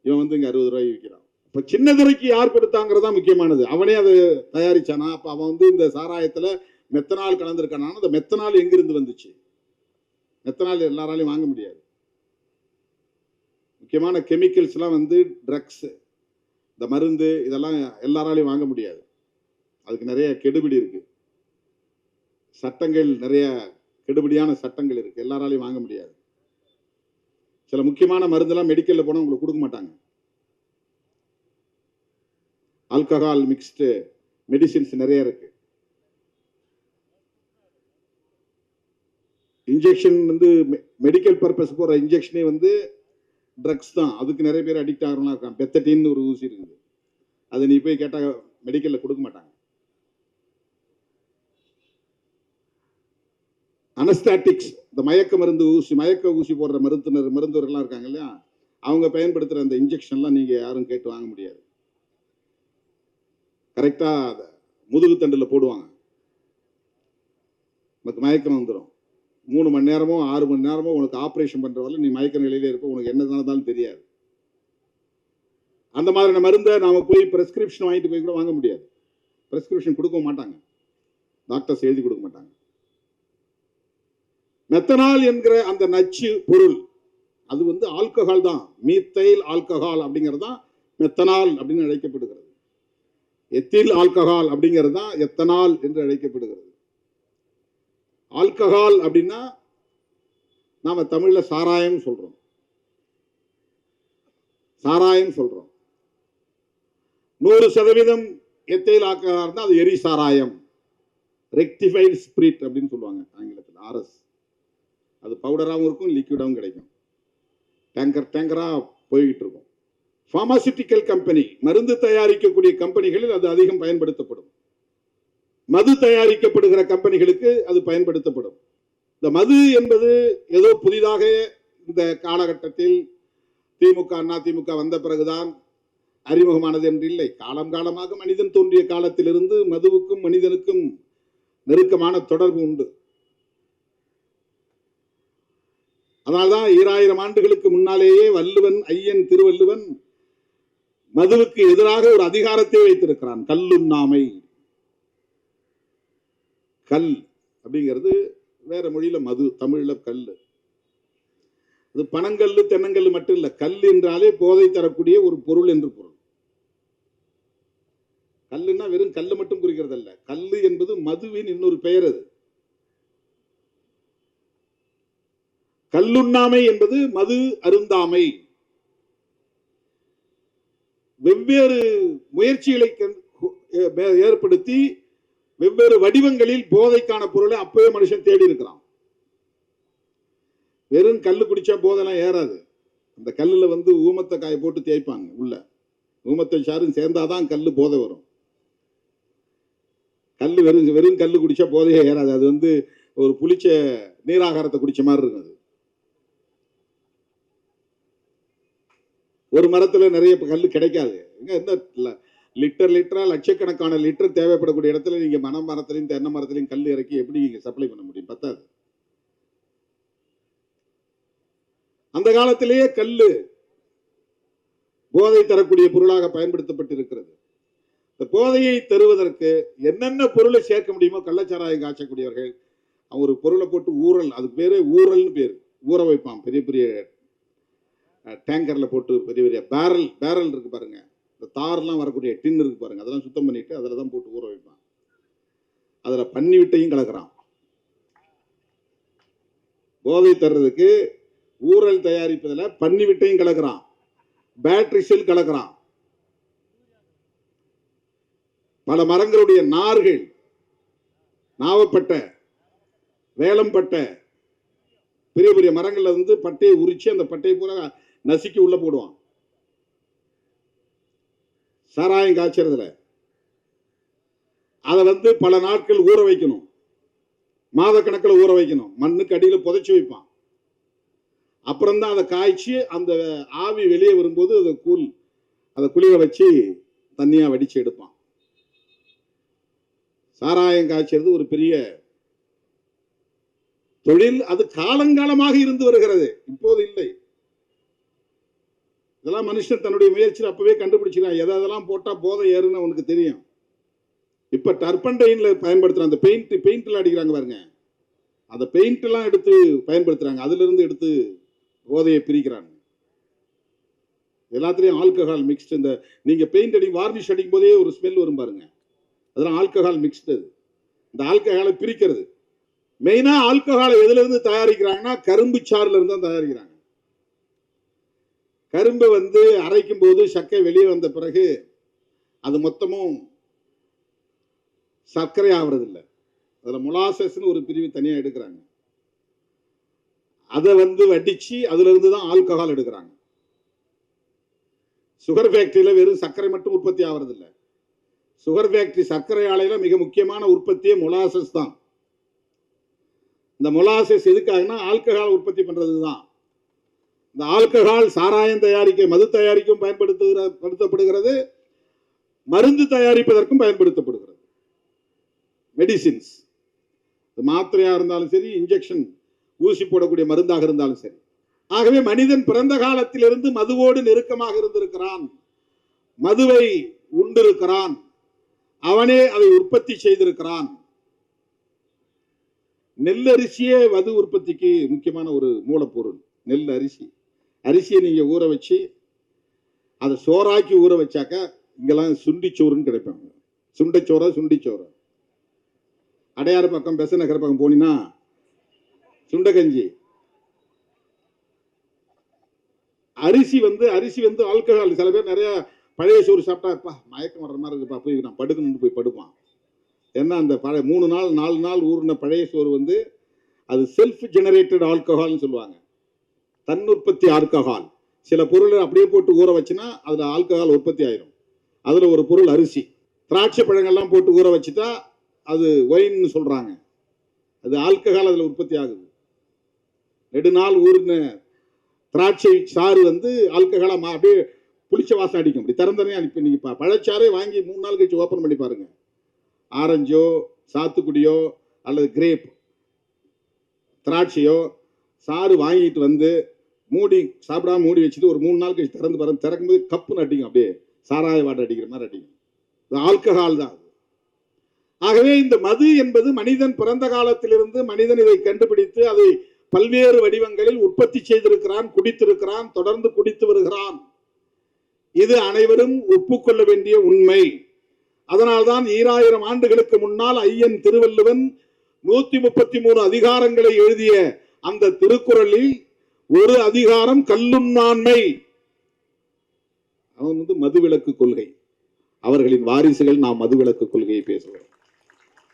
இவன் வந்து இங்கே 60 ரூபாய்க்கு விற்கிறான். இப்போ சின்னதுரைக்கு யார் கொடுத்தாங்கிறதா முக்கியமானது. அவனே அதை தயாரிச்சானா? அப்போ அவன் வந்து இந்த சாராயத்தில் மெத்தனால் கலந்துருக்கானா? அந்த மெத்தனால் எங்கிருந்து வந்துச்சு? மெத்தனால் எல்லாராலையும் வாங்க முடியாது. முக்கியமான கெமிக்கல்ஸ்லாம் வந்து ட்ரக்ஸ், இந்த மருந்து, இதெல்லாம் எல்லாராலையும் வாங்க முடியாது. அதுக்கு நிறைய கெடுபிடி இருக்கு, சட்டங்கள், நிறைய கெடுபிடியான சட்டங்கள் இருக்கு, எல்லாராலையும் வாங்க முடியாது. சில முக்கியமான மருந்தெல்லாம் மெடிக்கல்ல போனால் உங்களுக்கு கொடுக்க மாட்டாங்க. ஆல்கஹால் மிக்ஸ்டு மெடிசின்ஸ் நிறைய இருக்கு. இன்ஜெக்ஷன் வந்து மெடிக்கல் பர்பஸ் போற இன்ஜெக்ஷனே வந்து ட்ரக்ஸ் தான். அதுக்கு நிறைய பேர் அடிக்ட் ஆகிறவங்களா இருக்காங்க. பெத்தட்டின்னு ஒரு ஊசி இருக்குது, அதை நீ போய் கேட்டால் மெடிக்கல்ல கொடுக்க மாட்டாங்க. அனஸ்டாட்டிக்ஸ், இந்த மயக்க மருந்து ஊசி, மயக்க ஊசி போடுற மருத்துவர்கள்லாம் இருக்காங்க இல்லையா, அவங்க பயன்படுத்துகிற அந்த இன்ஜெக்ஷன்லாம் நீங்கள் யாரும் கேட்டு வாங்க முடியாது. கரெக்டாக முதுகு தண்டில் போடுவாங்க, உனக்கு மயக்கம் வந்துடும். 3 மணி நேரமோ 6 மணி நேரமோ உனக்கு ஆப்ரேஷன் பண்ணுறவரை நீ மயக்க நிலையிலே இருப்ப, உனக்கு என்ன நடந்தாலும் தெரியாது. அந்த மாதிரியான மருந்தை நாம போய் பிரெஸ்கிரிப்ஷன் வாங்கிட்டு போய் கூட வாங்க முடியாது. பிரெஸ்கிரிப்ஷன் கொடுக்க மாட்டாங்க, டாக்டர்ஸ் எழுதி கொடுக்க மாட்டாங்க. மெத்தனால் என்கிற அந்த நச்சு பொருள் அது வந்து ஆல்கஹால் தான். மீத்தைல் ஆல்கஹால் அப்படிங்கிறது தான் மெத்தனால் அப்படின்னு அழைக்கப்படுகிறது. எத்தில் ஆல்கஹால் அப்படிங்கிறது தான் எத்தனால் என்று அழைக்கப்படுகிறது. ஆல்கஹால் அப்படின்னா நாம தமிழ்ல சாராயம் சொல்றோம். சாராயம் சொல்றோம். 100% எத்தைல் ஆல்கஹால் தான் அது எரி சாராயம், ரெக்டிஃபைடு ஸ்பிரிட் அப்படின்னு சொல்லுவாங்க ஆங்கிலத்தில், RS. அது பவுடராகவும் இருக்கும், லிக்விடாகவும் கிடைக்கும், டேங்கரா போய்கிட்டு இருக்கும். பார்மாசிட்டிக்கல் கம்பெனி, மருந்து தயாரிக்கக்கூடிய கம்பெனிகளில் அது அதிகம் பயன்படுத்தப்படும். மது தயாரிக்கப்படுகிற கம்பெனிகளுக்கு அது பயன்படுத்தப்படும். இந்த மது என்பது ஏதோ புதிதாக இந்த காலகட்டத்தில் திமுக, அதிமுக வந்த பிறகுதான் அறிமுகமானது என்று இல்லை. காலம் காலமாக மனிதன் தோன்றிய காலத்திலிருந்து மதுவுக்கும் மனிதனுக்கும் நெருக்கமான தொடர்பு உண்டு. அதனால்தான் 2000 ஆண்டுகளுக்கு முன்னாலேயே வள்ளுவன், ஐயன் திருவள்ளுவன் மதுவுக்கு எதிராக ஒரு அதிகாரத்தை வைத்திருக்கிறான், கல்லுண்ணாமை. கல் அப்படிங்கிறது வேற மொழியில மது, தமிழ்ல கல்லு. அது பனங்கல்லு தென்னங்கல்லு மட்டும் இல்ல, கல் என்றாலே போதை தரக்கூடிய ஒரு பொருள் என்று பொருள். கல்லுன்னா வெறும் கல்லு மட்டும் குறிக்கிறது அல்ல, கல்லு என்பது மதுவின் இன்னொரு பெயர். அது கல்லுண்ணாமை என்பது மது அருந்தாமை. வெவ்வேறு முயற்சிகளை ஏற்படுத்தி வெவ்வேறு வடிவங்களில் போதைக்கான பொருளை அப்பவே மனுஷன் தேடி இருக்கிறான். வெறும் கல்லு குடிச்சா போதெல்லாம் ஏறாது. அந்த கல்லுல வந்து ஊமத்தை காய போட்டு தேய்ப்பாங்க உள்ள, ஊமத்தை சாரும் சேர்ந்தாதான் கல்லு போதை வரும். கல்லு வெறும் கல்லு குடிச்சா போதையே ஏறாது. அது வந்து ஒரு புளிச்ச நீராகாரத்தை குடிச்ச மாதிரி இருக்கும். ஒரு மரத்துல நிறைய கல்லு கிடைக்காது. எந்த லிட்டரா லட்சக்கணக்கான லிட்டர் தேவைப்படக்கூடிய இடத்துல நீங்க மரத்திலையும் தென்னை மரத்திலையும் கல் இறக்கி எப்படி நீங்க சப்ளை பண்ண முடியும்? பத்தாது. அந்த காலத்திலேயே கல்லு போதை தரக்கூடிய பொருளாக பயன்படுத்தப்பட்டிருக்கிறது. இந்த போதையை தருவதற்கு என்னென்ன பொருளை சேர்க்க முடியுமோ கள்ளச்சாராயம் காய்ச்சக்கூடியவர்கள் ஒரு பொருளை போட்டு ஊறல், அதுக்கு பேரு ஊறல்னு பேரு, ஊற வைப்பான். பெரிய பெரிய டேங்கர்ல போட்டு பெரிய பெரிய பேரல் இருக்கு பாருங்க, இந்த தார்லாம் வரக்கூடிய டின் இருக்கு பாருங்க, அதெல்லாம் சுத்தம் பண்ணிட்டு அதில் தான் போட்டு ஊற வைப்பான். அதில் பன்னி விட்டையும் கலக்கிறான். போதை தர்றதுக்கு ஊரல் தயாரிப்பதில் பன்னி விட்டையும் கலக்கிறான், பேட்டரி செல் கலக்கிறான். பல மரங்களுடைய நார்கள், நாவப்பட்ட, வேலம்பட்ட, பெரிய பெரிய மரங்கள்ல வந்து பட்டையை உரிச்சு அந்த பட்டையை பூரா நசுக்கி உள்ள போடுவான். சாராயம் காய்ச்சறதுல அதை வந்து பல நாட்கள் ஊற வைக்கணும். மாத கணக்கில் ஊற வைக்கணும், மண்ணுக்கு அடியில் புதைச்சி வைப்பான். அப்புறம் தான் அதை காய்ச்சி அந்த ஆவி வெளியே வரும்போது அதை குளிர வச்சு தண்ணியா வடிச்சு எடுப்பான். சாராயம் காய்ச்சது ஒரு பெரிய தொழில், அது காலங்காலமாக இருந்து வருகிறது, இப்போது இல்லை. இதெல்லாம் மனுஷன் தன்னுடைய முயற்சியில் அப்பவே கண்டுபிடிச்சிருக்கான். எதெல்லாம் போட்டா போதை ஏறுன்னு அவனுக்கு தெரியும். இப்ப டர்பன்டைன்ல பயன்படுத்துறாங்க, அந்த பெயிண்ட்ல அடிக்கிறாங்க பாருங்க, அந்த பெயிண்ட் எல்லாம் எடுத்து பயன்படுத்துறாங்க, அதுல இருந்து எடுத்து போதையை பிரிக்கிறாங்க. எல்லாத்துலயும் ஆல்கஹால் மிக்ஸ்ட். இந்த நீங்க பெயிண்ட் அடி வார்னிஷ் அடிக்கும் போதே ஒரு ஸ்மெல் வரும் பாருங்க, அதெல்லாம் ஆல்கஹால் மிக்ஸ்டு. இந்த ஆல்கஹாலை பிரிக்கிறது. மெயினா ஆல்கஹாலை எதுல இருந்து தயாரிக்கிறாங்கன்னா கரும்பு சாறுல இருந்து தான் தயாரிக்கிறாங்க. கரும்பை அரைக்கும் போது சக்கை வெளியே வந்த பிறகு அது மொத்தமும் சர்க்கரை ஆகிறது இல்லை. அதுல மொலாசஸ்னு ஒரு பிரிவு தனியா எடுக்கிறாங்க. அதை வடிச்சு அதுல இருந்து தான் ஆல்கஹால் எடுக்கிறாங்க. சுகர் ஃபேக்டரியில வெறும் சர்க்கரை மட்டும் உற்பத்தி ஆகிறது இல்லை. சுகர் ஃபேக்டரி சர்க்கரை ஆலையில மிக முக்கியமான உற்பத்தியே மொலாசஸ் தான். இந்த மொலாசஸ் எதுக்காகனா ஆல்கஹால் உற்பத்தி பண்றது தான். இந்த ஆல்கஹால் சாராயம் தயாரிக்க, மது தயாரிக்கும் பயன்படுத்தப்படுகிறது, மருந்து தயாரிப்பதற்கும் பயன்படுத்தப்படுகிறது. மெடிசின்ஸ், மாத்திரையா இருந்தாலும் சரி, இன்ஜெக்ஷன் ஊசி போடக்கூடிய மருந்தாக இருந்தாலும் சரி. ஆகவே மனிதன் பிறந்த காலத்திலிருந்து மதுவோடு நெருக்கமாக இருந்திருக்கிறான், மதுவை உண்டிருக்கிறான், அவனே அதை உற்பத்தி செய்திருக்கிறான். நெல் அரிசியே மது உற்பத்திக்கு முக்கியமான ஒரு மூலப்பொருள். நெல் அரிசி, அரிசியை நீங்க ஊற வச்சு அதை சோறாக்கி ஊற வச்சாக்க இங்கெல்லாம் சுண்டிச்சோறுன்னு கிடைப்பாங்க. சுண்டைச்சோறா சுண்டிச்சோறு. அடையாறு பக்கம் பெச நகர் பக்கம் போனீங்கன்னா சுண்டகஞ்சி. அரிசி ஆல்கஹால். சில பேர் நிறைய பழைய சோறு சாப்பிட்டா மயக்கம் வர்ற மாதிரி இருக்குப்பா, போய் நான் படுக்கணும்னு போய் படுப்பான். ஏன்னா அந்த 3 நாள் 4 நாள் ஊறின பழைய சோறு அது செல்ஃப் ஜெனரேட்டட் ஆல்கஹால்னு சொல்லுவாங்க, தன் உற்பத்தி ஆல்கஹால். சில பொருளை அப்படியே போட்டு ஊற வச்சுன்னா அதுல ஆல்கஹால் உற்பத்தி ஆயிரும். அதுல ஒரு பொருள் அரிசி. திராட்சை பழங்கள்லாம் போட்டு ஊற வச்சுட்டா அது ஒயின்னு சொல்றாங்க, அது ஆல்கஹால் அதுல உற்பத்தி ஆகுது. நெடுநாள் ஊறின திராட்சை சாறு ஆல்கஹாலா அப்படியே புளிச்ச வாசம் அடிக்கும். அப்படி திறந்தனே அனுப்பி நீங்க பழச்சாரே வாங்கி 3 நாள் கழிச்சு ஓப்பன் பண்ணி பாருங்க. ஆரஞ்சோ சாத்துக்குடியோ அல்லது கிரேப் திராட்சையோ சாறு வாங்கிட்டு மூடி சாப்பிடாம மூடி வச்சுட்டு ஒரு 3 நாள் கழிச்சு திறந்து பாருங்க. திறக்கும்போது கப்புன்னு அடிக்கும், அப்படியே சாராய வாட்டை அடிக்கிற மாதிரி அடிக்கும். ஆல்கஹால் தான். ஆகவே இந்த மது என்பது மனிதன் பிறந்த காலத்திலிருந்து மனிதன் இதை கண்டுபிடித்து அதை பல்வேறு வடிவங்களில் உற்பத்தி செய்திருக்கிறான், குடித்திருக்கிறான், தொடர்ந்து குடித்து வருகிறான். இது அனைவரும் ஒப்புக்கொள்ள வேண்டிய உண்மை. அதனால்தான் 2000 ஆண்டுகளுக்கு முன்னால் ஐயன் திருவள்ளுவன் 133 அதிகாரங்களை எழுதிய அந்த திருக்குறளில் ஒரு அதிகாரம் கல்லுண்ணாண்மை. அவன் மதுவிலக்கு கொள்கை. அவர்களின் வாரிசுகள் நாம் மதுவிலக்கு கொள்கையை பேசுகிறோம்.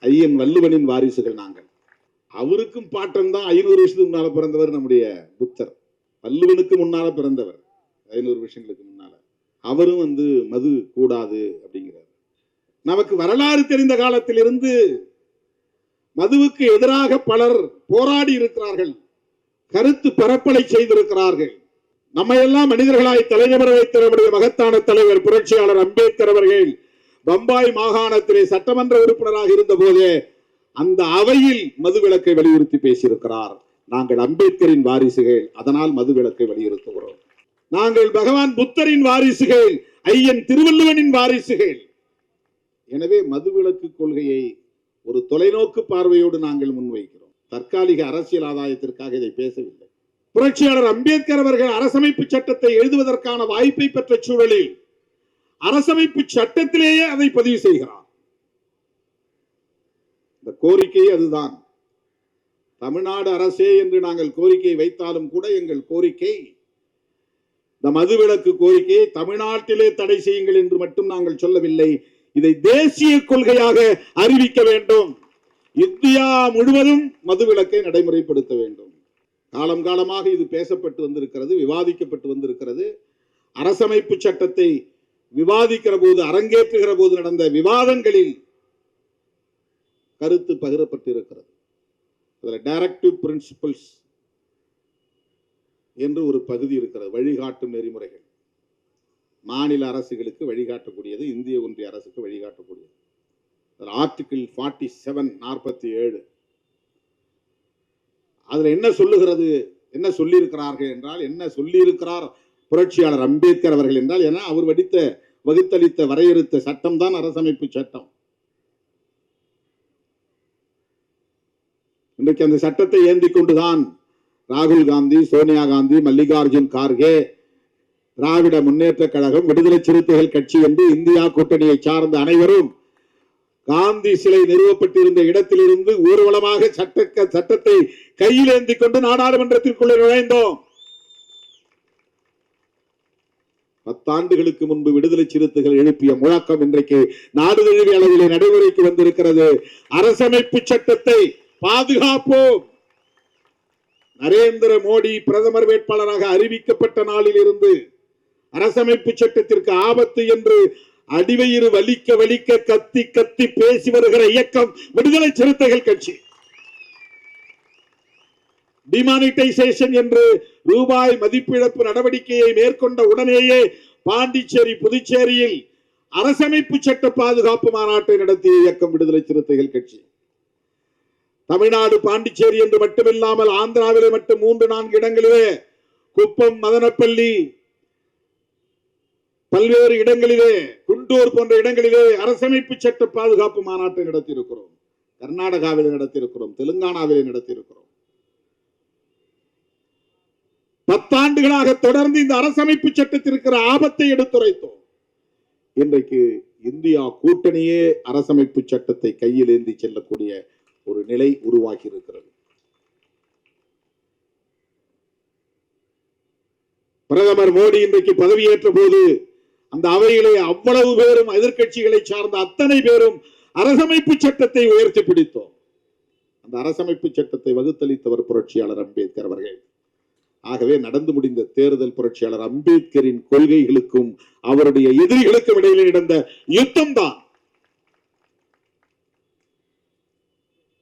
ஐயன் வள்ளுவனின் வாரிசுகள் நாங்கள். அவருக்கும் பாட்டன் தான் 500 வருஷத்துக்கு முன்னால பிறந்தவர் நம்முடைய புத்தர். வள்ளுவனுக்கு முன்னால பிறந்தவர் 500 வருஷங்களுக்கு முன்னால. அவரும் மது கூடாது அப்படிங்கிறார். நமக்கு வரலாறு தெரிந்த காலத்திலிருந்து மதுவுக்கு எதிராக பலர் போராடி இருக்கிறார்கள், கருத்து பரப்பலை செய்திருக்கிறார்கள். நம்ம எல்லாம் மனிதர்களாய் தலைநிமிர வைத்த நம்முடைய மகத்தான தலைவர் புரட்சியாளர் அம்பேத்கர் அவர்கள் பம்பாய் மாகாணத்திலே சட்டமன்ற உறுப்பினராக இருந்த போதே அந்த அவையில் மதுவிலக்கை வலியுறுத்தி பேசியிருக்கிறார். நாங்கள் அம்பேத்கரின் வாரிசுகள், அதனால் மதுவிலக்கை வலியுறுத்துகிறோம். நாங்கள் பகவான் புத்தரின் வாரிசுகள், ஐயன் திருவள்ளுவனின் வாரிசுகள். எனவே மதுவிலக்கு கொள்கையை ஒரு தொலைநோக்கு பார்வையோடு நாங்கள் முன்வைக்கிறோம். தற்காலிக அரசியல் ஆதாயத்திற்காக இதை பேசவில்லை. புரட்சியாளர் அம்பேத்கர் அவர்கள் அரசமைப்பு சட்டத்தை எழுதுவதற்கான வாய்ப்பை பெற்ற சூழலில் அரசமைப்பு சட்டத்திலேயே அதை பதிவு செய்கிறார். இந்த கோரிக்கை அதுதான். தமிழ்நாடு அரசே என்று நாங்கள் கோரிக்கை வைத்தாலும் கூட எங்கள் கோரிக்கை இந்த மதுவிலக்கு கோரிக்கையை தமிழ்நாட்டிலே தடை செய்யுங்கள் என்று மட்டும் நாங்கள் சொல்லவில்லை. இதை தேசிய கொள்கையாக அறிவிக்க வேண்டும். இந்தியா முழுவதும் மதுவிலக்கை நடைமுறைப்படுத்த வேண்டும். காலம் காலமாக இது பேசப்பட்டு வந்திருக்கிறது, விவாதிக்கப்பட்டு வந்திருக்கிறது. அரசமைப்பு சட்டத்தை விவாதிக்கிற போது, அரங்கேற்றுகிற போது நடந்த விவாதங்களில் கருத்து பகிரப்பட்டிருக்கிறது. அதில் டைரக்டிவ் பிரின்சிபல்ஸ் என்று ஒரு பகுதி இருக்கிறது. வழிகாட்டும் நெறிமுறைகள் மாநில அரசுகளுக்கு வழிகாட்டக்கூடியது, இந்திய ஒன்றிய அரசுக்கு வழிகாட்டக்கூடியது. ஆர்டிகிள் 47 47 அதுல என்ன சொல்லுகிறது, என்ன சொல்லியிருக்கிறார்கள் என்றால், என்ன சொல்லியிருக்கிறார் புரட்சியாளர் அம்பேத்கர் அவர்கள் என்றால், ஏன்னா அவர் வகுத்தளித்த வரையறுத்த சட்டம் தான் அரசமைப்பு சட்டம். இன்றைக்கு அந்த சட்டத்தை ஏந்தி கொண்டுதான் ராகுல் காந்தி, சோனியா காந்தி, மல்லிகார்ஜுன் கார்கே, திராவிட முன்னேற்ற கழகம், விடுதலை சிறுத்தைகள் கட்சி என்று இந்தியா கூட்டணியை சார்ந்த அனைவரும் காந்தி சிலை நிறுவப்பட்டிருந்த இடத்திலிருந்து ஊர்வலமாக சட்டத்தை கையில் ஏந்தி கொண்டு நாடாளுமன்றத்திற்குள்ளே நுழைந்தோம். 10 ஆண்டுகளுக்கு முன்பு விடுதலை சிறுத்தைகள் எழுப்பிய முழக்கம் இன்றைக்கு நாடு தழுவிய அளவிலே நடைமுறைக்கு வந்திருக்கிறது. அரசமைப்பு சட்டத்தை பாதுகாப்போம். நரேந்திர மோடி பிரதமர் வேட்பாளராக அறிவிக்கப்பட்ட நாளில் இருந்து அரசமைப்பு சட்டத்திற்கு ஆபத்து என்று அடிவயிறு வலிக்க வலிக்க கத்தி கத்தி பேசி வருகிற இயக்கம் விடுதலை சிறுத்தைகள் கட்சி. டிமானிட்டைசேஷன் என்று ரூபாய் மதிப்பிழப்பு நடவடிக்கையை மேற்கொண்ட உடனேயே பாண்டிச்சேரி, புதுச்சேரியில் அரசமைப்பு சட்ட பாதுகாப்பு மாநாட்டை நடத்திய இயக்கம் விடுதலை சிறுத்தைகள் கட்சி. தமிழ்நாடு பாண்டிச்சேரி என்று மட்டுமில்லாமல் ஆந்திராவிலே மட்டும் 3-4 இடங்களிலே, குப்பம், மதனப்பள்ளி, பல்வேறு இடங்களிலே, குண்டூர் போன்ற இடங்களிலே அரசமைப்பு சட்ட பாதுகாப்பு மாநாட்டை நடத்தியிருக்கிறோம். கர்நாடகாவில் நடத்தியிருக்கிறோம், தெலுங்கானாவில் நடத்தியிருக்கிறோம். 10 ஆண்டுகளாக தொடர்ந்து இந்த அரசமைப்பு சட்டத்திற்கு ஆபத்தை எடுத்துரைத்தோம். இன்றைக்கு இந்தியா கூட்டணியே அரசமைப்பு சட்டத்தை கையில் ஏந்தி செல்லக்கூடிய ஒரு நிலை உருவாகி இருக்கிறது. பிரதமர் மோடி இன்றைக்கு பதவியேற்ற போது அந்த அவையிலே அவ்வளவு பேரும், எதிர்கட்சிகளை சார்ந்த அத்தனை பேரும் அரசமைப்பு சட்டத்தை உயர்த்தி பிடித்தோம். அந்த அரசமைப்பு சட்டத்தை வகுத்தளித்தவர் புரட்சியாளர் அம்பேத்கர் அவர்கள். ஆகவே நடந்து முடிந்த தேர்தல் புரட்சியாளர் அம்பேத்கரின் கொள்கைகளுக்கும் அவருடைய எதிரிகளுக்கும் இடையிலே நடந்த யுத்தம் தான்.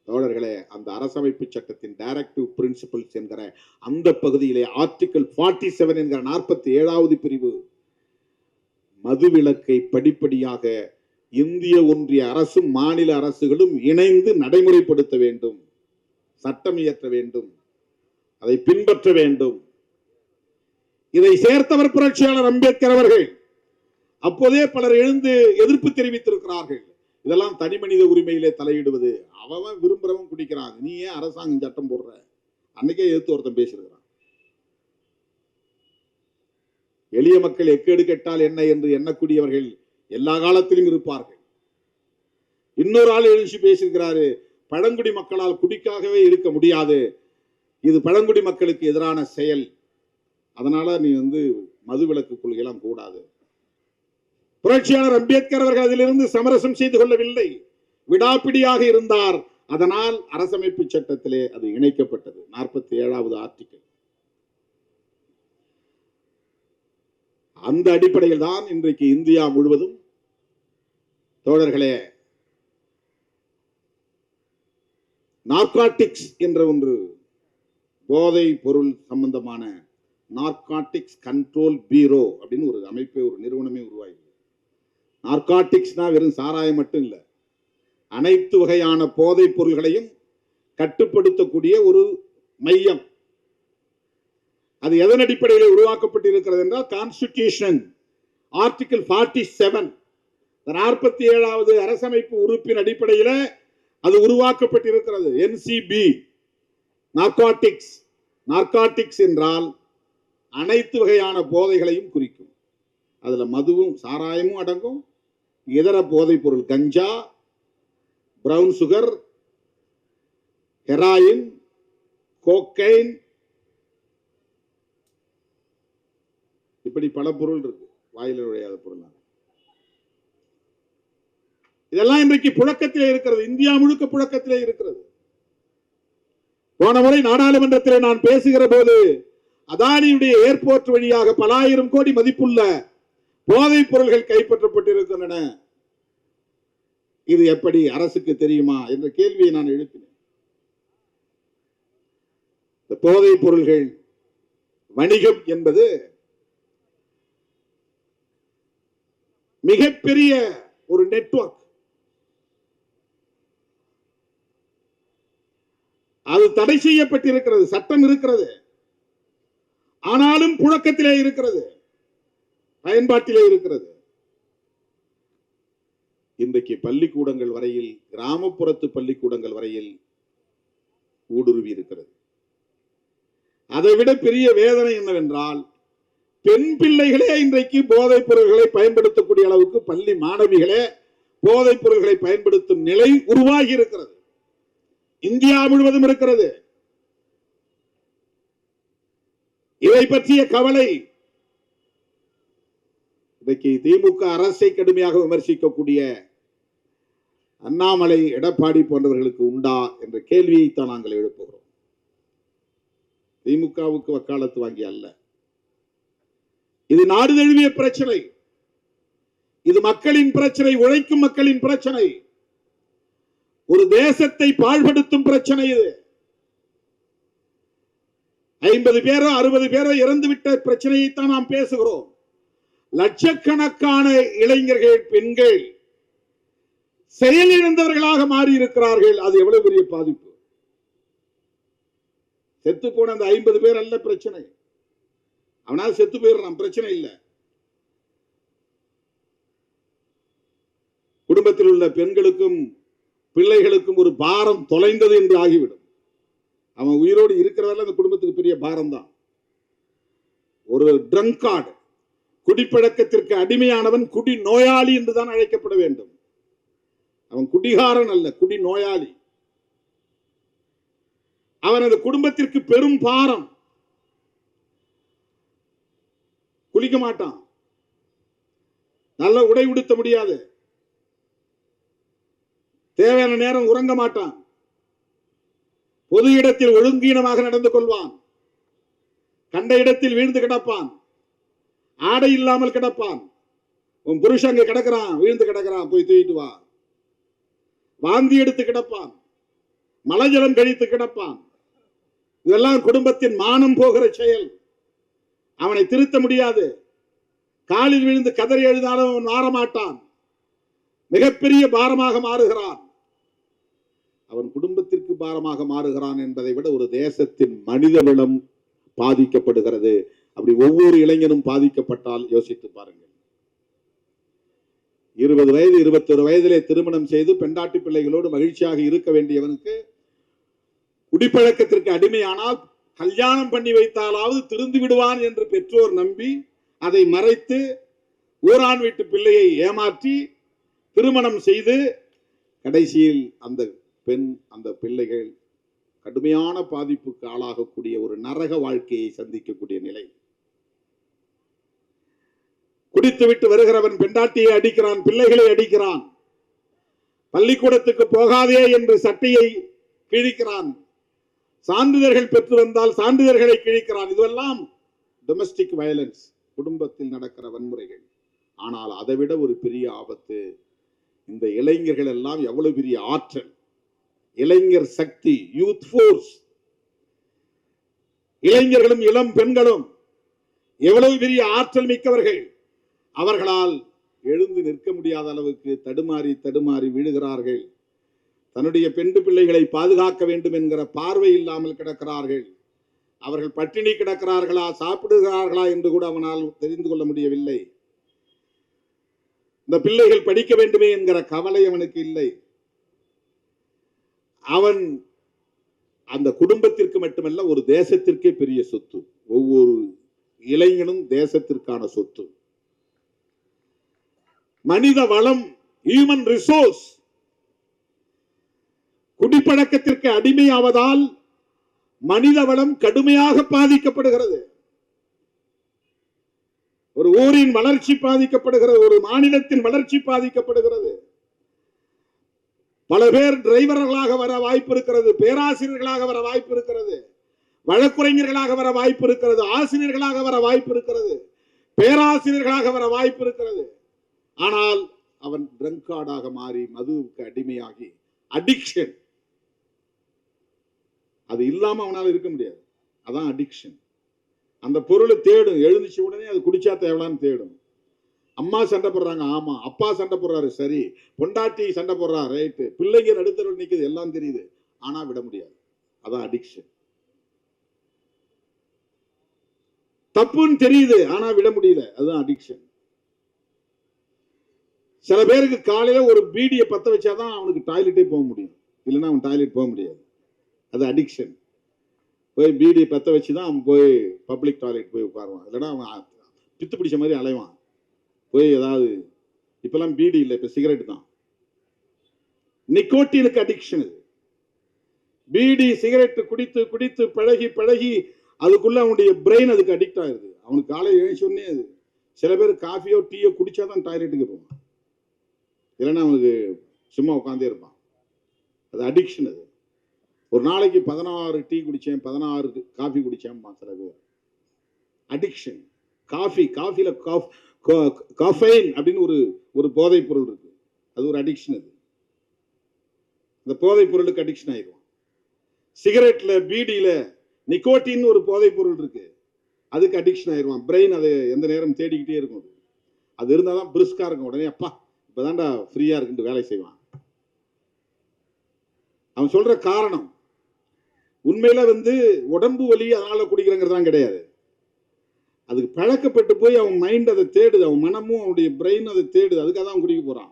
தோழர்களே, அந்த அரசமைப்பு சட்டத்தின் டைரக்டிவ் பிரின்சிபல்ஸ் என்கிற அந்த பகுதியிலே ஆர்டிகிள் 47 என்கிற 47வது பிரிவு மதுவிலக்கை படிப்படியாக இந்திய ஒன்றிய அரசும் மாநில அரசுகளும் இணைந்து நடைமுறைப்படுத்த வேண்டும், சட்டம் இயற்ற வேண்டும், அதை பின்பற்ற வேண்டும். இதை சேர்த்தவர் புரட்சியாளர் அம்பேத்கர் அவர்கள். அப்போதே பலர் எழுந்து எதிர்ப்பு தெரிவித்திருக்கிறார்கள். இதெல்லாம் தனி மனித உரிமையிலே தலையிடுவது, அவன் விரும்புறவன் குடிக்கிறாங்க, நீ ஏன் அரசாங்கம் சட்டம் போடுற? அன்னைக்கே எதிர்த்து ஒருத்தன் பேசியிருக்கிறான். எளிய மக்கள் எக்கேடு கெட்டால் என்ன என்று எண்ணக்கூடியவர்கள் எல்லா காலத்திலும் இருப்பார்கள். இன்னொரு ஆள் எழுச்சி பேசியிருக்கிறாரு, பழங்குடி மக்களால் குடிக்காகவே இருக்க முடியாது, இது பழங்குடி மக்களுக்கு எதிரான செயல், அதனால நீ மதுவிலக்கு கொள்கையெல்லாம் கூடாது. புரட்சியாளர் அம்பேத்கர் அவர்கள் அதிலிருந்து சமரசம் செய்து கொள்ளவில்லை, விடாப்பிடியாக இருந்தார். அதனால் அரசமைப்பு சட்டத்திலே அது இணைக்கப்பட்டது. 47வது ஆர்டிகிள். அந்த அடிப்படையில் தான் இன்றைக்கு இந்தியா முழுவதும் தோழர்களே நார்காட்டிக்ஸ் என்ற ஒன்று, போதை பொருள் சம்பந்தமான நார்காட்டிக்ஸ் கண்ட்ரோல் பீரோ அப்படின்னு ஒரு அமைப்பை, ஒரு நிறுவனமே உருவாகி. நார்காட்டிக்ஸ்னா வெறும் சாராயம் மட்டும் இல்லை, அனைத்து வகையான போதைப் பொருள்களையும் கட்டுப்படுத்தக்கூடிய ஒரு மையம். அது எதன் அடிப்படையில் உருவாக்கப்பட்டிருக்கிறது என்றால், கான்ஸ்டிடியூஷன் ஆர்டிகிள் 47 47வது அரசமைப்பு உறுப்பின் அடிப்படையில் அது உருவாக்கப்பட்டிருக்கிறது. NCB narcotics. நார்காட்டிக்ஸ் என்றால் அனைத்து வகையான போதைகளையும் குறிக்கும். அதுல மதுவும் சாராயமும் அடங்கும், இதர போதைப் பொருள் கஞ்சா, பிரவுன் சுகர், ஹெராயின், கோக்கைன், இப்படி பல பொருள் இருக்கு, வாயில நுழையாத பொருள். இதெல்லாம் இன்றைக்கு புழக்கத்திலே இருக்கிறது, இந்தியா முழுக்க புழக்கத்திலே இருக்கிறது. போன முறை நாடாளுமன்றத்திலே நான் பேசுகிற போது அதானியுடைய ஏர்போர்ட் வழியாக பல ஆயிரம் கோடி மதிப்புள்ள போதைப் பொருள்கள் கைப்பற்றப்பட்டிருக்கின்றன. இது எப்படி அரசுக்கு தெரியுமா என்ற கேள்வியை நான் எழுப்பினேன். இந்த போதைப் பொருள்கள் வணிகம் என்பது மிகப்பெரிய ஒரு நெட்வொர்க். அது தடை செய்யப்பட்டிருக்கிறது, சட்டம் இருக்கிறது, ஆனாலும் புழக்கத்திலே இருக்கிறது, பயன்பாட்டிலே இருக்கிறது. இன்றைக்கு பள்ளிக்கூடங்கள் வரையில், கிராமப்புறத்து பள்ளிக்கூடங்கள் வரையில் ஊடுருவி இருக்கிறது. அதைவிட பெரிய வேதனை என்னவென்றால், பெண் பிள்ளைகளே இன்றைக்கு போதைப் பொருள்களை பயன்படுத்தக்கூடிய அளவுக்கு பள்ளி மாணவிகளே போதைப் பொருள்களை பயன்படுத்தும் நிலை உருவாகி இருக்கிறது. இந்தியா முழுவதும் இருக்கிறது. இதை பற்றிய கவலை இன்றைக்கு திமுக அரசை கடுமையாக விமர்சிக்கக்கூடிய அண்ணாமலை, எடப்பாடி போன்றவர்களுக்கு உண்டா என்ற கேள்வியைத்தான் நாங்கள் எழுப்புகிறோம். திமுகவுக்கு வக்காலத்து வாங்கி அல்ல. இது நாடு தழுவிய பிரச்சனை, இது மக்களின் பிரச்சனை, உழைக்கும் மக்களின் பிரச்சனை, ஒரு தேசத்தை பாழ்படுத்தும் பிரச்சனை. இது 50 பேரோ 60 பேரோ இறந்துவிட்ட பிரச்சனையைத்தான் நாம் பேசுகிறோம். லட்சக்கணக்கான இளைஞர்கள், பெண்கள் செயலிழந்தவர்களாக மாறி இருக்கிறார்கள். அது எவ்வளவு பெரிய பாதிப்பு. செத்து போன அந்த 50 பேர் அல்ல பிரச்சனை, அவனால் செத்து போயிடுறான், பிரச்சனை இல்லை. குடும்பத்தில் உள்ள பெண்களுக்கும் பிள்ளைகளுக்கும் ஒரு பாரம் தொலைந்தது என்று ஆகிவிடும். அவன் உயிரோடு இருக்கிறவரை அந்த குடும்பத்துக்கு பெரிய பாரம் தான். ஒரு ட்ரங்கார்டு, குடிப்பழக்கத்திற்கு அடிமையானவன் குடி நோயாளி என்றுதான் அழைக்கப்பட வேண்டும். அவன் குடிகாரன் அல்ல, குடி நோயாளி. அவனது குடும்பத்திற்கு பெரும் பாரம். குளிக்க மாட்டான், நல்ல உடை உடுத்த முடியாது, தேவையான நேரம் உறங்க மாட்டான், பொது இடத்தில் ஒழுங்கீனமாக நடந்து கொள்வான், கண்ட இடத்தில் வீழ்ந்து கிடப்பான், ஆடை இல்லாமல் கிடப்பான். உன் புருஷன் அங்க கிடக்கிறான், வீழ்ந்து கிடக்கிறான், போய் தூக்கிட்டு வா. வாந்தி எடுத்து கிடப்பான், மலஜலம் கழித்து கிடப்பான். இதெல்லாம் குடும்பத்தின் மானம் போகிற செயல். அவனை திருத்த முடியாது. காலில் விழுந்து கதறி எழுதாலும் அவன் மாறமாட்டான். மிகப்பெரிய பாரமாக மாறுகிறான். அவன் குடும்பத்திற்கு பாரமாக மாறுகிறான் என்பதை விட ஒரு தேசத்தின் மனித வளம் பாதிக்கப்படுகிறது. அப்படி ஒவ்வொரு இளைஞனும் பாதிக்கப்பட்டால் யோசித்து பாருங்கள். 20 வயது 21 வயதிலே திருமணம் செய்து பெண்டாட்டி பிள்ளைகளோடு மகிழ்ச்சியாக இருக்க வேண்டியவனுக்கு குடிப்பழக்கத்திற்கு அடிமையானால் கல்யாணம் பண்ணி வைத்தாலாவது திருந்து விடுவான் என்று பெற்றோர் நம்பி அதை மறைத்து ஊரான் வீட்டு பிள்ளையை ஏமாற்றி திருமணம் செய்து கடைசியில் அந்த பெண், அந்த பிள்ளைகள் கடுமையான பாதிப்புக்கு ஆளாகக்கூடிய ஒரு நரக வாழ்க்கையை சந்திக்கக்கூடிய நிலை. குடித்துவிட்டு வருகிறவன் பெண்டாட்டியை அடிக்கிறான், பிள்ளைகளை அடிக்கிறான், பள்ளிக்கூடத்துக்கு போகாதே என்று சட்டையை கிழிக்கிறான், சான்றிதழ்கள் பெற்று வந்தால் சான்றிதழ்களை கிழிக்கிறான். இதுவெல்லாம் டொமஸ்டிக் வயலன்ஸ், குடும்பத்தில் நடக்கிற வன்முறைகள். ஆனால் அதைவிட ஒரு பெரிய ஆபத்து, இந்த இளைஞர்கள் எல்லாம் எவ்வளவு பெரிய ஆற்றல், இளைஞர் சக்தி, யூத் ஃபோர்ஸ். இளைஞர்களும் இளம் பெண்களும் எவ்வளவு பெரிய ஆற்றல் மிக்கவர்கள். அவர்களால் எழுந்து நிற்க முடியாத அளவுக்கு தடுமாறி தடுமாறி விழுகிறார்கள். தன்னுடைய பெண் பிள்ளைகளை பாதுகாக்க வேண்டும் என்கிற பார்வை இல்லாமல் கிடக்கிறார்கள். அவர்கள் பட்டினி கிடக்கிறார்களா, சாப்பிடுகிறார்களா என்று கூட அவனால் தெரிந்து கொள்ள முடியவில்லை. இந்த பிள்ளைகள் படிக்க வேண்டுமே என்கிற கவலை அவனுக்கு இல்லை. அவன் அந்த குடும்பத்திற்கு மட்டுமல்ல, ஒரு தேசத்திற்கே பெரிய சொத்து. ஒவ்வொரு இளைஞனும் தேசத்திற்கான சொத்து. மனித வளம், ஹியூமன் ரிசோர்ஸ். குடிப்பழக்கத்திற்கு அடிமையாவதால் மனித வளம் கடுமையாக பாதிக்கப்படுகிறது. ஒரு ஊரின் வளர்ச்சி பாதிக்கப்படுகிறது, ஒரு மாநிலத்தின் வளர்ச்சி பாதிக்கப்படுகிறது. பல பேர் டிரைவர்களாக வர வாய்ப்பு இருக்கிறது, பேராசிரியர்களாக வர வாய்ப்பு இருக்கிறது, வழக்குரைஞர்களாக வர வாய்ப்பு இருக்கிறது, ஆசிரியர்களாக வர வாய்ப்பு இருக்கிறது, பேராசிரியர்களாக வர வாய்ப்பு இருக்கிறது. ஆனால் அவன் ட்ரங்கார்டாக மாறி மதுவுக்கு அடிமையாகி, அடிக்ஷன், அது இல்லாம அவனால் இருக்க முடியாது. அதான் அடிக்ஷன். அந்த பொருளை தேடும், எழுந்துச்சு உடனே அது குடிச்சா தேவலான்னு தேடும். அம்மா சண்டை போடுறாங்க, ஆமா. அப்பா சண்டை போடுறாரு, சரி. பொண்டாட்டி சண்டை போடுறா, ரைட்டு. பிள்ளைங்க நடுத்தரவு நிக்குது, எல்லாம் தெரியுது, ஆனா விட முடியாது. அதான் அடிக்ஷன். தப்புன்னு தெரியுது, ஆனா விட முடியல, அதுதான் அடிக்ஷன். சில பேருக்கு காலையில ஒரு பீடியை பத்த வச்சாதான் அவனுக்கு டாய்லெட்டே போக முடியும், இல்லைன்னா அவன் டாய்லெட் போக முடியாது. அது அடிக்ஷன். போய் பீடியை பத்த வச்சுதான் அவன் போய் பப்ளிக் டாய்லெட் போய் உட்காருவான், இல்லைன்னா அவன் பித்து பிடிச்ச மாதிரி அலைவான். போய் ஏதாவது இப்பெல்லாம் பீடி இல்லை, இப்ப சிகரெட் தான். நிக்கோட்டினுக்கு அடிக்ஷன். பீடி சிகரெட் குடித்து குடித்து பழகி பழகி அதுக்குள்ள அவனுடைய பிரெயின் அதுக்கு அடிக்ட் ஆகுது. அவனுக்கு காலை எழுந்தோடனே அது. சில பேர் காஃபியோ டீயோ குடிச்சாதான் டாய்லெட்டுக்கு போவான், இல்லைன்னா அவனுக்கு சும்மா உட்காந்தே இருப்பான். அது அடிக்ஷன். அது ஒரு நாளைக்கு 16 டீ குடிச்சேன், 16 காஃபி குடிச்சேன் சில பேர். அடிக்ஷன். காஃபில காஃபைன் அப்படின்னு ஒரு போதைப் பொருள் இருக்கு, அது ஒரு அடிக்ஷன். அது அந்த போதைப் பொருளுக்கு அடிக்ஷன் ஆயிடும். சிகரெட்ல பீடியில நிக்கோட்டின் ஒரு போதைப் பொருள் இருக்கு, அதுக்கு அடிக்ஷன் ஆயிடுவான். பிரெயின் அதை எந்த நேரம் தேடிக்கிட்டே இருக்கும். அது இருந்தாதான் பிரிஸ்கா இருக்கும். உடனே அப்பா இப்பதான்டா ஃப்ரீயா இருக்குன்னு வேலை செய்வான். அவன் சொல்ற காரணம் உண்மையில உடம்பு வலி அதனால குடிக்கிறங்கிறதான் கிடையாது. அதுக்கு பழக்கப்பட்டு போய் அவன் மைண்ட் அதை தேடுது, அவன் மனமும் அவனுடைய பிரெயின் அதை தேடுது, அதுக்காக தான் அவன் குடிக்க போறான்.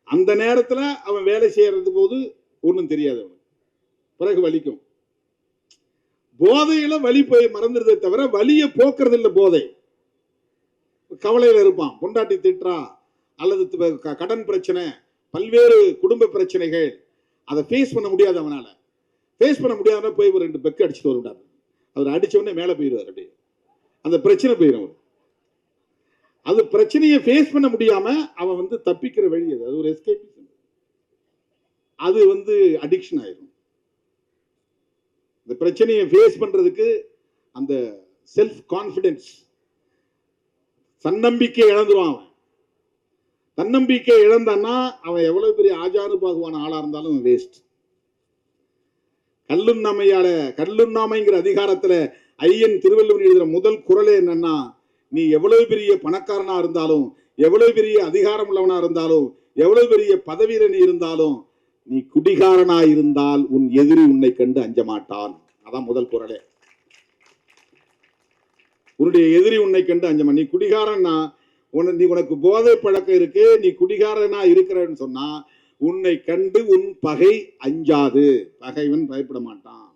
அந்த நேரத்துல அவன் வேலை செய்யறது போது ஒன்றும் தெரியாது, அவன் பிறகு வலிக்கும். போதையில வலி போய் மறந்துடுதே தவிர வலியை போக்குறது இல்லை. போதை கவலையில இருப்பான், பொண்டாட்டி திட்டுறா அல்லது கடன் பிரச்சனை, பல்வேறு குடும்ப பிரச்சனைகள், அதை ஃபேஸ் பண்ண முடியாது. அவனால ஃபேஸ் பண்ண முடியாத போய் ஒரு 2 பெக்கு அடிச்சுட்டு வருவிடாது. அவர் அடிச்ச உடனே மேலே போயிடுவார், அப்படியே அந்த பிரச்சனை போயிடும். அது பிரச்சனையை ஃபேஸ் பண்ண முடியாம அவன் தப்பிக்கிற வழி அது. அது ஒரு எஸ்கேபிசம். அது அடிக்ஷன் ஆயிடும். இந்த பிரச்சனையை ஃபேஸ் பண்றதுக்கு அந்த செல்ஃப் கான்பிடன்ஸ், தன்னம்பிக்கை இழந்துருவான். அவன் தன்னம்பிக்கை இழந்தான்னா அவன் எவ்வளவு பெரிய ஆஜானுபாகுவான ஆளா இருந்தாலும் வேஸ்ட். கல்லுண்ணாமைங்கிற அதிகாரத்துல ஐயன் திருவள்ளுவர் எழுதுற முதல் குறளே என்னன்னா, நீ எவ்வளவு பெரிய பணக்காரனா இருந்தாலும், எவ்வளவு பெரிய அதிகாரம் உள்ளவனா இருந்தாலும், எவ்வளவு பெரிய பதவியில நீ இருந்தாலும், நீ குடிகாரனா இருந்தால் உன் எதிரி உன்னை கண்டு அஞ்ச மாட்டான். அதான் முதல் குறளே. உன்னுடைய எதிரி உன்னை கண்டு அஞ்ச மாட்டான். நீ குடிகாரன்னா உனக்கு போதை பழக்கம் இருக்கு, நீ குடிகாரனா இருக்கிறன்னு சொன்னா உன்னை கண்டு உன் பகை அஞ்சாது. பகைவன் பயப்பட மாட்டான்.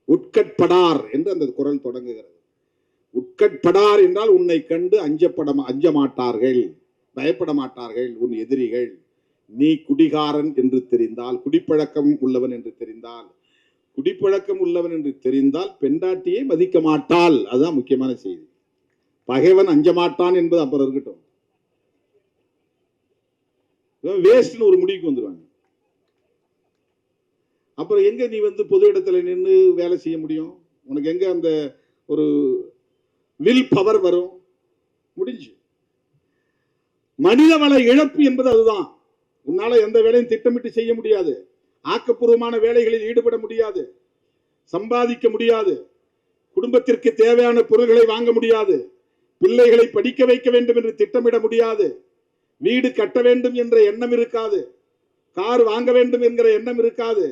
உட்கட்படார் என்று அந்த குறள் தொடங்குகிறது. உட்கட்படார் என்றால் உன்னை கண்டு அஞ்ச மாட்டார்கள், பயப்பட மாட்டார்கள் உன் எதிரிகள். நீ குடிகாரன் என்று தெரிந்தால், குடிப்பழக்கம் உள்ளவன் என்று தெரிந்தால், பெண்டாட்டியை மதிக்க மாட்டாள். அதுதான் முக்கியமான செய்தி. பகைவன் அஞ்ச மாட்டான் என்பது அப்புறம் இருக்கட்டும். வேஸ்ட்னு ஒரு முடிவுக்கு வந்துருவாங்க. அப்புறம் எங்க நீ பொது இடத்துல நின்று வேலை செய்ய முடியும்? உனக்கு எங்க அந்த ஒரு வில் பவர் வரும்? முடிஞ்சு. மனிதவள இழப்பு என்பது அதுதான். உன்னால எந்த வேலையும் திட்டமிட்டு செய்ய முடியாது, ஆக்கப்பூர்வமான வேலைகளில் ஈடுபட முடியாது, சம்பாதிக்க முடியாது, குடும்பத்திற்கு தேவையான பொருள்களை வாங்க முடியாது, பிள்ளைகளை படிக்க வைக்க வேண்டும் என்று திட்டமிட முடியாது, வீடு கட்ட வேண்டும் என்ற எண்ணம் இருக்காது, கார் வாங்க வேண்டும் என்கிற எண்ணம் இருக்காது,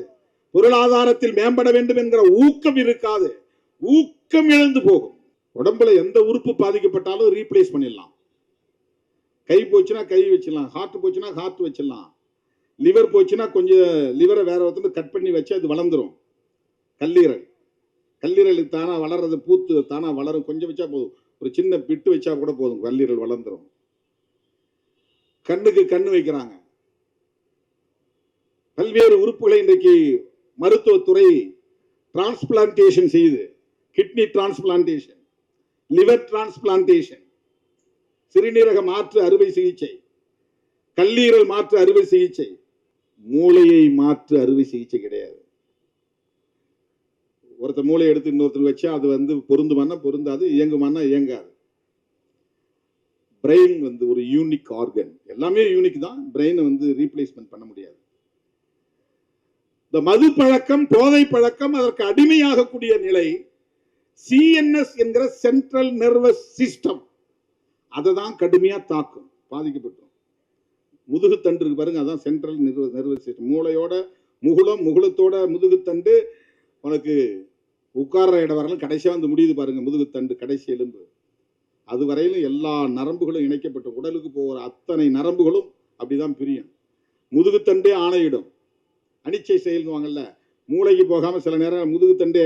பொருளாதாரத்தில் மேம்பட வேண்டும் என்கிற ஊக்கம் இருக்காது. ஊக்கம் இழந்து போகும். உடம்புல எந்த உறுப்பு பாதிக்கப்பட்டாலும் ரீப்ளேஸ் பண்ணிடலாம். கை போச்சுன்னா கை வச்சிடலாம், ஹார்ட் போச்சுன்னா ஹார்ட் வச்சிடலாம், லிவர் போச்சுன்னா கொஞ்சம் லிவரை வேற ஒருத்தர் கட் பண்ணி வச்சு அது வளர்ந்துரும். கல்லீரலுக்கு தானா வளர்றது, பூத்து தானா வளரும். கொஞ்சம் வச்சா போதும், ஒரு சின்ன பிட்டு வச்சா கூட போதும், கல்லீரல் வளர்ந்துரும். கண்ணுக்கு கண்ணு வைக்கிறாங்க. பல்வேறு உறுப்புகளை இன்றைக்கு மருத்துவத்துறை டிரான்ஸ்பிளான்டேஷன் செய்யுது. கிட்னி டிரான்ஸ்பிளான்டேஷன், லிவர் டிரான்ஸ்பிளான்டேஷன், சிறுநீரக மாற்று அறுவை சிகிச்சை, கல்லீரல் மாற்று அறுவை சிகிச்சை. மூளையை மாற்று அறுவை சிகிச்சை கிடையாது. ஒருத்தர் மூளை எடுத்து இன்னொருத்தர் வச்சா அது பொருந்துமானா பொருந்தாது, இயங்குமானா இயங்காது. பிரெயின் ஒரு யூனிக் ஆர்கன். எல்லாமே யூனிக் தான். பிரெயினை ரீப்ளேஸ்மெண்ட் பண்ண முடியாது. இந்த மது பழக்கம், போதை பழக்கம், அதற்கு அடிமையாகக்கூடிய நிலை சிஎன்எஸ் என்கிற சென்ட்ரல் நர்வஸ் சிஸ்டம் அதை தான் கடுமையா தாக்கும், பாதிக்கப்பட்டோம். முதுகுத்தண்டு இருக்கு பாருங்க, அதான் சென்ட்ரல் நர்வஸ் சிஸ்டம். மூளையோட முகுளம், முகுளத்தோட முதுகுத்தண்டு, உனக்கு உட்கார்ற இடம் வரலாம் கடைசியா வந்து முடியுது பாருங்க, முதுகுத்தண்டு கடைசி எலும்பு. அது வரையிலும் எல்லா நரம்புகளும் இணைக்கப்பட்ட உடலுக்கு போகிற அத்தனை நரம்புகளும் அப்படிதான் பிரியும். முதுகுத்தண்டே ஆணையிடும். அனிச்சை செயல்வாங்கல்ல, மூளைக்கு போகாம சில நேரம் முதுகுத்தண்டே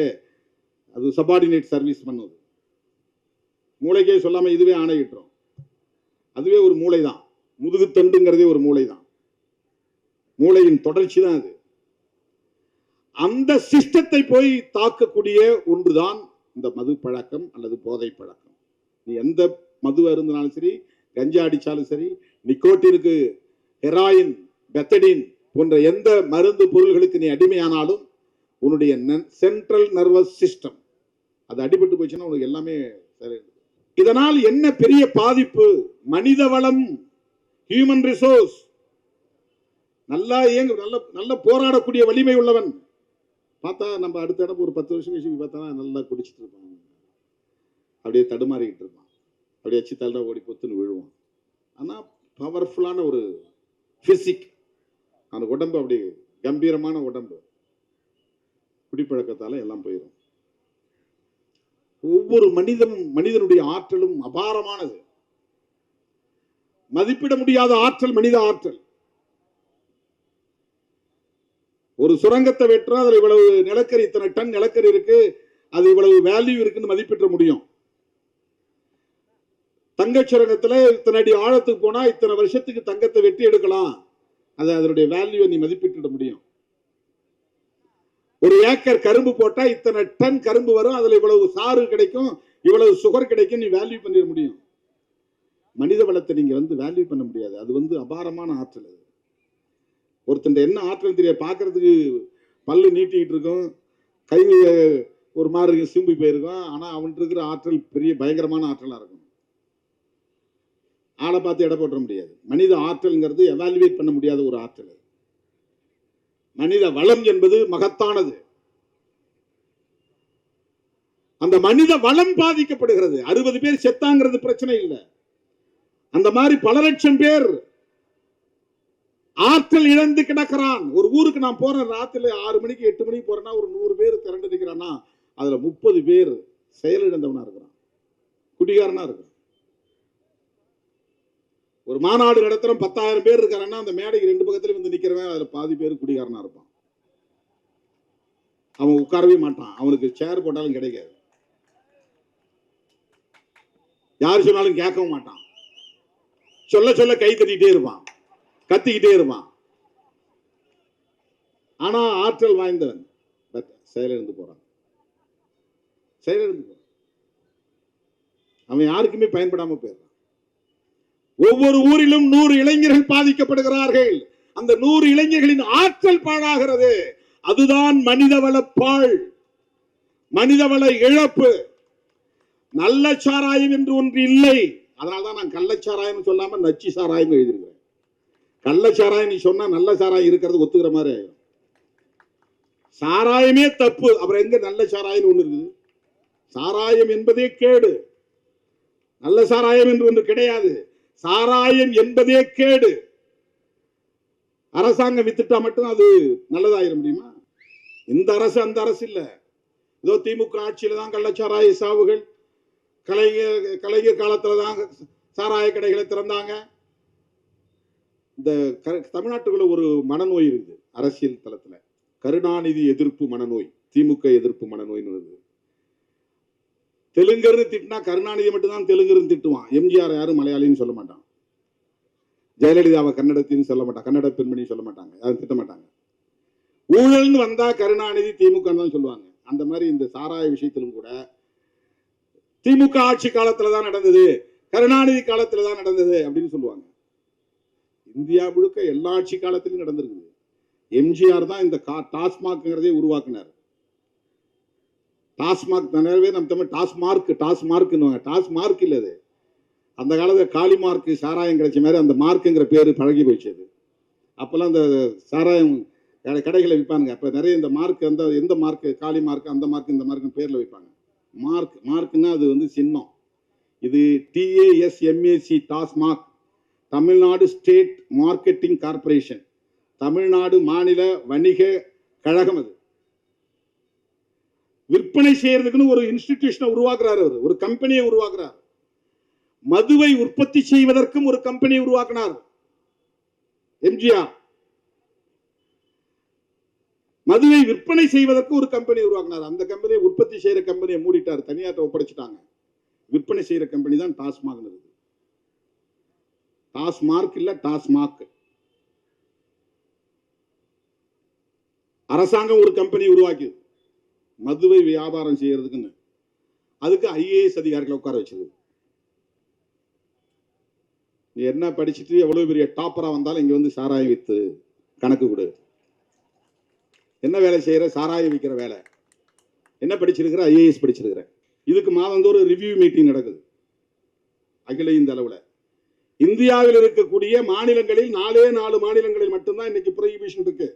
அது சபார்டினேட் சர்வீஸ் பண்ணுது. மூளைக்கே சொல்லாம இதுவே ஆணையிட்டுரும். அதுவே ஒரு மூளை தான். முதுகுத்தண்டுங்கிறதே ஒரு மூளை தான். மூளையின் தொடர்ச்சி தான் அது. அந்த சிஸ்டத்தை போய் தாக்கக்கூடிய ஒன்றுதான் இந்த மது பழக்கம் அல்லது போதை பழக்கம். நீ எந்த மது அருந்தினாலும் சரி, கஞ்சா அடிச்சாலும் சரி, நிக்கோட்டினுக்கு, ஹெராயின், பெத்தடின் போன்ற எந்த மருந்து பொருள்களுக்கு நீ அடிமையானாலும் உன்னுடைய சென்ட்ரல் நர்வஸ் சிஸ்டம் அது அடிபட்டு போச்சுன்னா உனக்கு எல்லாமே சரி. இதனால் என்ன பெரிய பாதிப்பு? மனித வளம், ஹியூமன் ரிசோர்ஸ் நல்லா நல்ல போராடக்கூடிய வலிமை உள்ளவன் பார்த்தா நம்ம அடுத்த இடம் ஒரு 10 வருஷம் கழிச்சு பார்த்தா நல்லா குடிச்சிட்டு இருப்பான், அப்படியே தடுமாறிக்கிட்டு இருப்பான், அப்படியே அச்சு தள்ள ஓடி பொத்துன்னு விழுவான். ஆனால் பவர்ஃபுல்லான ஒரு பிசிக், அந்த உடம்பு அப்படி கம்பீரமான உடம்பு, குடிப்பழக்கத்தால எல்லாம் போயிடும். ஒவ்வொரு மனிதனுடைய ஆற்றலும் அபாரமானது, மதிப்பிட முடியாத ஆற்றல் மனித ஆற்றல். ஒரு சுரங்கத்தை வெற்றா அதுல இவ்வளவு நிலக்கரி, இத்தனை டன் நிலக்கரி இருக்கு, அது இவ்வளவு வேல்யூ இருக்குன்னு மதிப்பிட முடியும். தங்க சுரங்கத்துல இத்தனை அடி ஆழத்துக்கு போனா இத்தனை வருஷத்துக்கு தங்கத்தை வெட்டி எடுக்கலாம், அது அதனுடைய வேல்யூ நீ மதிப்பிட முடியும். ஒரு ஏக்கர் கரும்பு போட்டா இத்தனை டன் கரும்பு வரும், அதுல இவ்வளவு சாறு கிடைக்கும், இவ்வளவு சுகர் கிடைக்கும், நீ வேல்யூ பண்ணிட முடியும். மனித வளத்தை நீங்க வேல்யூ பண்ண முடியாது. அது அபாரமான ஆற்றல். அது ஒருத்தன் என்ன ஆற்றல் தெரிய, பார்க்கறதுக்கு பல்லு நீட்டிக்கிட்டு இருக்கும், கை ஒரு மாதிரி சிம்பி போயிருக்கும், ஆனா அவன் இருக்கிற ஆற்றல் பெரிய பயங்கரமான ஆற்றலா இருக்கும். ஆளை பார்த்து எடை போட்ட முடியாது. மனித ஆற்றல்ங்கிறது எவாலுவேட் பண்ண முடியாத ஒரு ஆற்றல். மனித வளம் என்பது மகத்தானது. அந்த மனித வளம் பாதிக்கப்படுகிறது. 60 பேர் செத்தாங்கிறது பிரச்சனை இல்லை. அந்த மாதிரி பல லட்சம் பேர் ஆற்றல் இழந்து கிடக்கிறான். ஒரு ஊருக்கு நான் போறேன், ராத்திரி 6 மணிக்கு 8 மணிக்கு போறேன்னா ஒரு 100 பேர் திரண்டு இருக்கிறான்னா அதுல 30 பேர் செயலிழந்தவனா இருக்கிறான், குடிகாரனா இருக்கிறான். ஒரு மாநாடு நடத்துறோம், 10,000 பேர் இருக்காருன்னா அந்த மேடைக்கு 2 பக்கத்துல வந்து நிக்கிறவன் அதுல பாதி பேர் குடிகாரனா இருப்பான். அவன் உட்காரவே மாட்டான், அவனுக்கு சேர் போட்டாலும் கிடைக்காது, யார் சொன்னாலும் கேட்கவும் மாட்டான், சொல்ல சொல்ல கை தட்டிட்டே இருப்பான், கத்திக்கிட்டே இருப்பான். ஆனா ஆற்றல் வாய்ந்தவன் செயலிழந்து போறான். செயலிழந்து போறான். அவன் யாருக்குமே பயன்படாம போயிடுறான். ஒவ்வொரு ஊரிலும் 100 இளைஞர்கள் பாதிக்கப்படுகிறார்கள். அந்த 100 இளைஞர்களின் ஆற்றல் பாழாகிறது. அதுதான் மனிதவள பாழ், மனிதவள இழப்பு. நல்ல சாராயம் என்று ஒன்று இல்லை. அதனால்தான் நான் கள்ளச்சாராயம் சொல்லாம நச்சு சாராயம் எழுதியிருக்கிறேன். கள்ளச்சாராயம் நீ சொன்னா நல்ல சாராயம் இருக்கிறது ஒத்துக்கிற மாதிரி ஆயிடும். சாராயமே தப்பு, அப்புறம் எங்க நல்ல சாராயம் ஒண்ணு இருக்குது? சாராயம் என்பதே கேடு, நல்ல சாராயம் என்று ஒன்று கிடையாது. சாராயம் என்பதே கேடு. அரசாங்கம் வித்துட்டா மட்டும் அது நல்லதாயிர முடியுமா? இந்த அரசு அந்த அரசு இல்ல. ஏதோ திமுக ஆட்சியில தான் கள்ளச்சாராய சாவுகள், கலைஞர் காலத்துலதான் சாராய கடைகளை திறந்தாங்க. இந்த தமிழ்நாட்டுக்குள்ள ஒரு மனநோய் இருக்குது அரசியல் தளத்துல, கருணாநிதி எதிர்ப்பு மனநோய், திமுக எதிர்ப்பு மனநோய்னு வருது. தெலுங்கர்னு திட்டினா கருணாநிதி மட்டும்தான் தெலுங்கர்னு திட்டுவான். எம்ஜிஆர் யாரும் மலையாளின்னு சொல்ல மாட்டான், ஜெயலலிதாவை கன்னடத்தின்னு சொல்ல மாட்டான், கன்னட பெண்மணி சொல்ல மாட்டாங்க, யாரும் திட்ட மாட்டாங்க. ஊழல்னு வந்தா கருணாநிதி திமுக தான் சொல்லுவாங்க. அந்த மாதிரி இந்த சாராய விஷயத்திலும் கூட திமுக ஆட்சி காலத்துலதான் நடந்தது, கருணாநிதி காலத்துலதான் நடந்தது அப்படின்னு சொல்லுவாங்க. இந்தியா முழுக்க எல்லா ஆட்சி காலத்திலும் நடந்திருக்குது. எம்ஜிஆர் தான் இந்த டாஸ்மாக்ங்கிறதே உருவாக்குனார். டாஸ்மாக் நிறையவே நம்ம தமிழ் டாஸ்மார்க் டாஸ்மார்க் இல்ல, அது அந்த காலத்துல காளி மார்க் சாராயம் கிடைச்ச மாதிரி அந்த மார்க்குங்கிற பேரு பழகி போயிடுச்சு. அப்பெல்லாம் அந்த சாராயம் கடைகளை விற்பானுங்க. அப்ப நிறைய இந்த மார்க் எந்த மார்க், காலி மார்க், அந்த மார்க், இந்த மார்க் பேர்ல வைப்பாங்க. மார்க்னா அது வந்து சின்னம். இது TASMAC, TASMAC, Tamil Nadu state marketing corporation, Tamil Nadu மாநில வணிக கழகம். அது விற்பனை செய்யறதுக்குன்னு ஒரு இன்ஸ்டிடியூஷனை உருவாக்குறாரு, அவர் ஒரு கம்பெனியை உருவாக்குறார். மதுவை உற்பத்தி செய்வதற்கும் ஒரு கம்பெனியை உருவாக்கினார் எம்ஜிஆர். மதுவை விற்பனை செய்வதற்கு ஒரு கம்பெனி உருவாக்கினார். அந்த கம்பெனியை உற்பத்தி செய்யற கம்பெனியை மூடிட்டார், தனியார்ட்ட ஒப்படைச்சிட்டாங்க. விற்பனை செய்யற கம்பெனி தான் டாஸ்மாக். டாஸ்மார்க் இல்ல, டாஸ்மாக். அரசாங்கம் ஒரு கம்பெனி உருவாக்கி மதுவை வியாபாரம் செய்யறதுக்குன்னு, அதுக்கு IAS அதிகாரிகளை உட்கார வச்சது. நீ என்ன படிச்சுட்டு எவ்வளவு பெரிய டாப்பரா வந்தாலும் இங்க வந்து சாராயம் வித்து கணக்கு கொடு. என்ன வேலை செய்யற? சாராயம் விற்கிற வேலை. என்ன படிச்சிருக்கிற? IAS படிச்சிருக்கிற. இதுக்கு மாதந்தோறும் ரிவ்யூ மீட்டிங் நடக்குது அகில இந்த அளவுல. இந்தியாவில் இருக்கக்கூடிய மாநிலங்களில் 4 மாநிலங்களில் மட்டும்தான் இன்னைக்கு புரோஹிபிஷன் இருக்கு.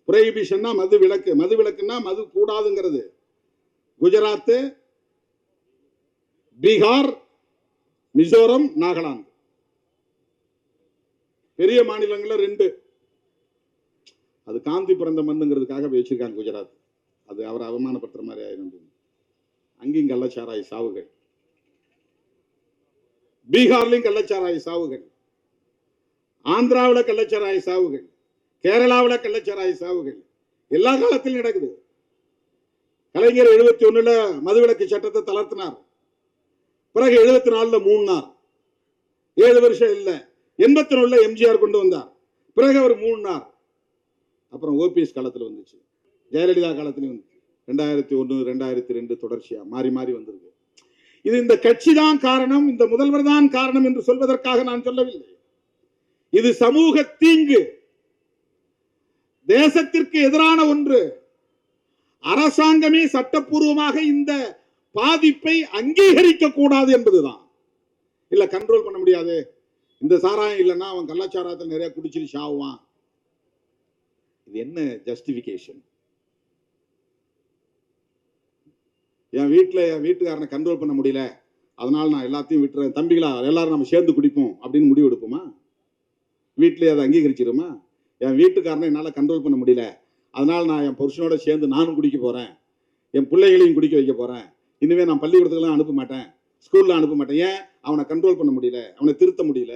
புரோஹிபிஷன்னா மது விலக்கு. மது விலக்குன்னா மது கூடாதுங்கிறது. குஜராத், பீகார், மிசோரம், நாகாலாந்து பெரிய மாநிலங்கள்ல 2. அது காந்தி பிறந்த மண்ணுங்கிறதுக்காக வச்சிருக்காங்க குஜராத். அது அவரை அவமானப்படுத்துற மாதிரி ஆயிரும். அங்கேயும் கள்ளச்சாராய சாவுகள், பீகார்லையும் கள்ளச்சாராய சாவுகள், ஆந்திராவில் கள்ளச்சாராய சாவுகள், கேரளாவில் கள்ளச்சாராய சாவுகள் எல்லா காலத்திலும் நடக்குது. கலைஞர் 71 மதுவிலக்கு சட்டத்தை தளர்த்தினார். பிறகு 74 மூடினார். 7 வருஷம் இல்ல. 81 எம்ஜிஆர் கொண்டு வந்தார். பிறகு அவர் மூடினார். அப்புறம் OPS காலத்தில் வந்துச்சு, ஜெயலலிதா காலத்திலும் வந்து 2001, 2002 தொடர்ச்சியா மாறி மாறி வந்திருக்கு. இது இந்த கட்சி தான் காரணம், இந்த முதல்வர் தான் காரணம் என்று சொல்வதற்காக நான் சொல்லவில்லை. இது சமூக தீங்கு, தேசத்திற்கு எதிரான ஒன்று. அரசாங்கமே சட்டப்பூர்வமாக இந்த பாதிப்பை அங்கீகரிக்க கூடாது என்பதுதான். இல்ல கண்ட்ரோல் பண்ண முடியாது, இந்த சாராயம் இல்லைன்னா அவன் கள்ளச்சாராயத்தில் நிறைய குடிச்சிட்டு சாவுவான். இது என்ன ஜஸ்டிபிகேஷன்? என் வீட்டுக்காரனை கண்ட்ரோல் பண்ண முடியல, அதனால நான் எல்லாத்தையும் விட்டுறேன், தம்பிகளா எல்லாரும் நம்ம சேர்ந்து குடிப்போம் அப்படின்னு முடிவு எடுப்போமா? வீட்டிலேயே அதை அங்கீகரிச்சிருமா? என் வீட்டுக்காரனை என்னால் கண்ட்ரோல் பண்ண முடியல, அதனால நான் என் புருஷனோட சேர்ந்து நானும் குடிக்க போறேன், என் பிள்ளைகளையும் குடிக்க வைக்க போறேன், இனிமே நான் பள்ளிக்கூடத்துக்கெல்லாம் அனுப்ப மாட்டேன், ஸ்கூல்ல அனுப்ப மாட்டேன். ஏன்? அவனை கண்ட்ரோல் பண்ண முடியல, அவனை திருத்த முடியல.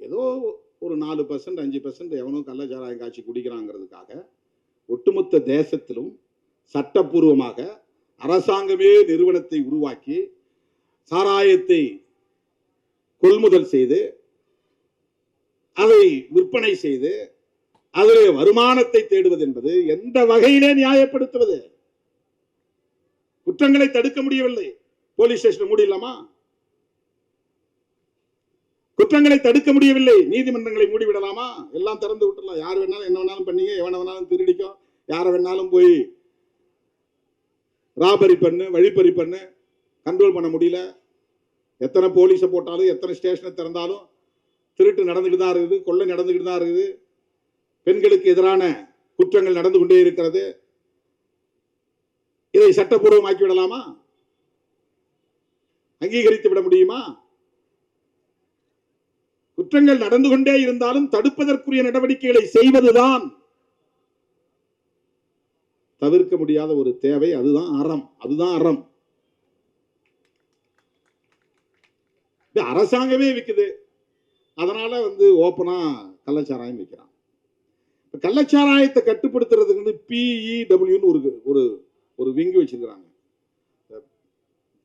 ஏதோ ஒரு 4%, 5% எவனோ கள்ளச்சாராயம் காய்ச்சி குடிக்கிறாங்கிறதுக்காக ஒட்டுமொத்த தேசத்திலும் சட்டப்பூர்வமாக அரசாங்கமே நிறுவனத்தை உருவாக்கி சாராயத்தை கொள்முதல் செய்து அதை விற்பனை செய்து அதிலே வருமானத்தை தேடுவது என்பது எந்த வகையிலே நியாயப்படுத்துவது? குற்றங்களை தடுக்க முடியவில்லை, போலீஸ் ஸ்டேஷன் மூடிடலாமா? குற்றங்களை தடுக்க முடியவில்லை, நீதிமன்றங்களை மூடிவிடலாமா? எல்லாம் திறந்து விட்டுலாம், யார் வேணாலும் என்ன வேணாலும் பண்ணீங்க, எவனை வேணாலும் திருடிக்கும், யாரை வேணாலும் போய் ராபரி பண்ணு, வழிப்பறி பண்ணு, கண்ட்ரோல் பண்ண முடியல. எத்தனை போலீஸை போட்டாலும், எத்தனை ஸ்டேஷனை திறந்தாலும் திருட்டு நடந்துகிட்டு தான் இருக்குது, கொள்ளை நடந்துகிட்டு தான் இருக்குது, பெண்களுக்கு எதிரான குற்றங்கள் நடந்து கொண்டே இருக்கிறது. இதை சட்டப்பூர்வமாக்கி விடலாமா? அங்கீகரித்து விட முடியுமா? குற்றங்கள் நடந்து கொண்டே இருந்தாலும் தடுப்பதற்குரிய நடவடிக்கைகளை செய்வதுதான் தவிர்க்க முடியாத ஒரு தேவை. அதுதான் அறம், அதுதான் அறம். அரசாங்கமே விற்குது, அதனால ஓப்பனா கள்ளச்சாராயம் விற்கிறான். கள்ளச்சாராயத்தை கட்டுப்படுத்துறதுக்கு PEW ஒரு விங்கு வச்சிருக்கிறாங்க,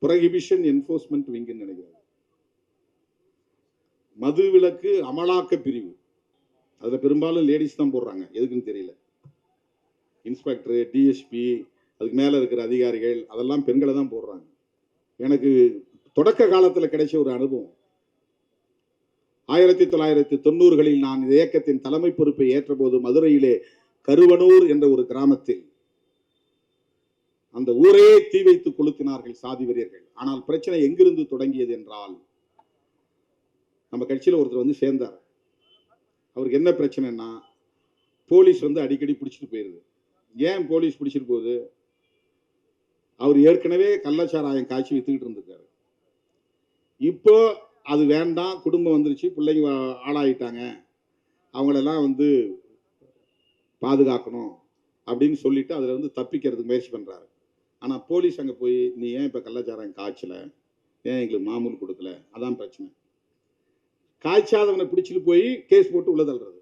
ப்ரோஹிபிஷன் என்ஃபோர்ஸ்மெண்ட் விங்னு நினைக்கிறாங்க. மது விலக்கு அமலாக்க பிரிவு, அதுல பெரும்பாலும் லேடிஸ் தான் போடுறாங்க, எதுக்குன்னு தெரியல. இன்ஸ்பெக்டர், DSP, அதுக்கு மேல இருக்கிற அதிகாரிகள் அதெல்லாம் பெண்களை தான் போடுறாங்க. எனக்கு தொடக்க காலத்தில் கிடைச்ச ஒரு அனுபவம், 1990களில் நான் இந்த இயக்கத்தின் தலைமை பொறுப்பை ஏற்ற போது மதுரையிலே கருவனூர் என்ற ஒரு கிராமத்தில் அந்த ஊரையே தீ வைத்து கொளுத்தினார்கள் சாதி வெறியர்கள். ஆனால் பிரச்சனை எங்கிருந்து தொடங்கியது என்றால், நம்ம கட்சியில் ஒருத்தர் சேர்ந்தார். அவருக்கு என்ன பிரச்சனைன்னா, போலீஸ் வந்து அடிக்கடி பிடிச்சிட்டு போயிருது. ஏன் போலீஸ் பிடிச்சிட்டு போகுது? அவர் ஏற்கனவே கள்ளச்சாராயம் காய்ச்சி வித்துக்கிட்டு இருந்திருக்காரு. இப்போ அது வேண்டாம், குடும்பம் வந்துருச்சு, பிள்ளைங்க ஆளாயிட்டாங்க, அவங்களெல்லாம் வந்து பாதுகாக்கணும் அப்படின்னு சொல்லிட்டு அதுல இருந்து தப்பிக்கிறதுக்கு முயற்சி பண்றாரு. ஆனா போலீஸ் அங்க போய் நீ ஏன் இப்ப கள்ளச்சாராயம் காய்ச்சல, ஏன் எங்களுக்கு மாமூல் கொடுக்கல, அதான் பிரச்சனை. காய்ச்சாதவனை பிடிச்சிட்டு போய் கேஸ் போட்டு உள்ள தள்ளுறது.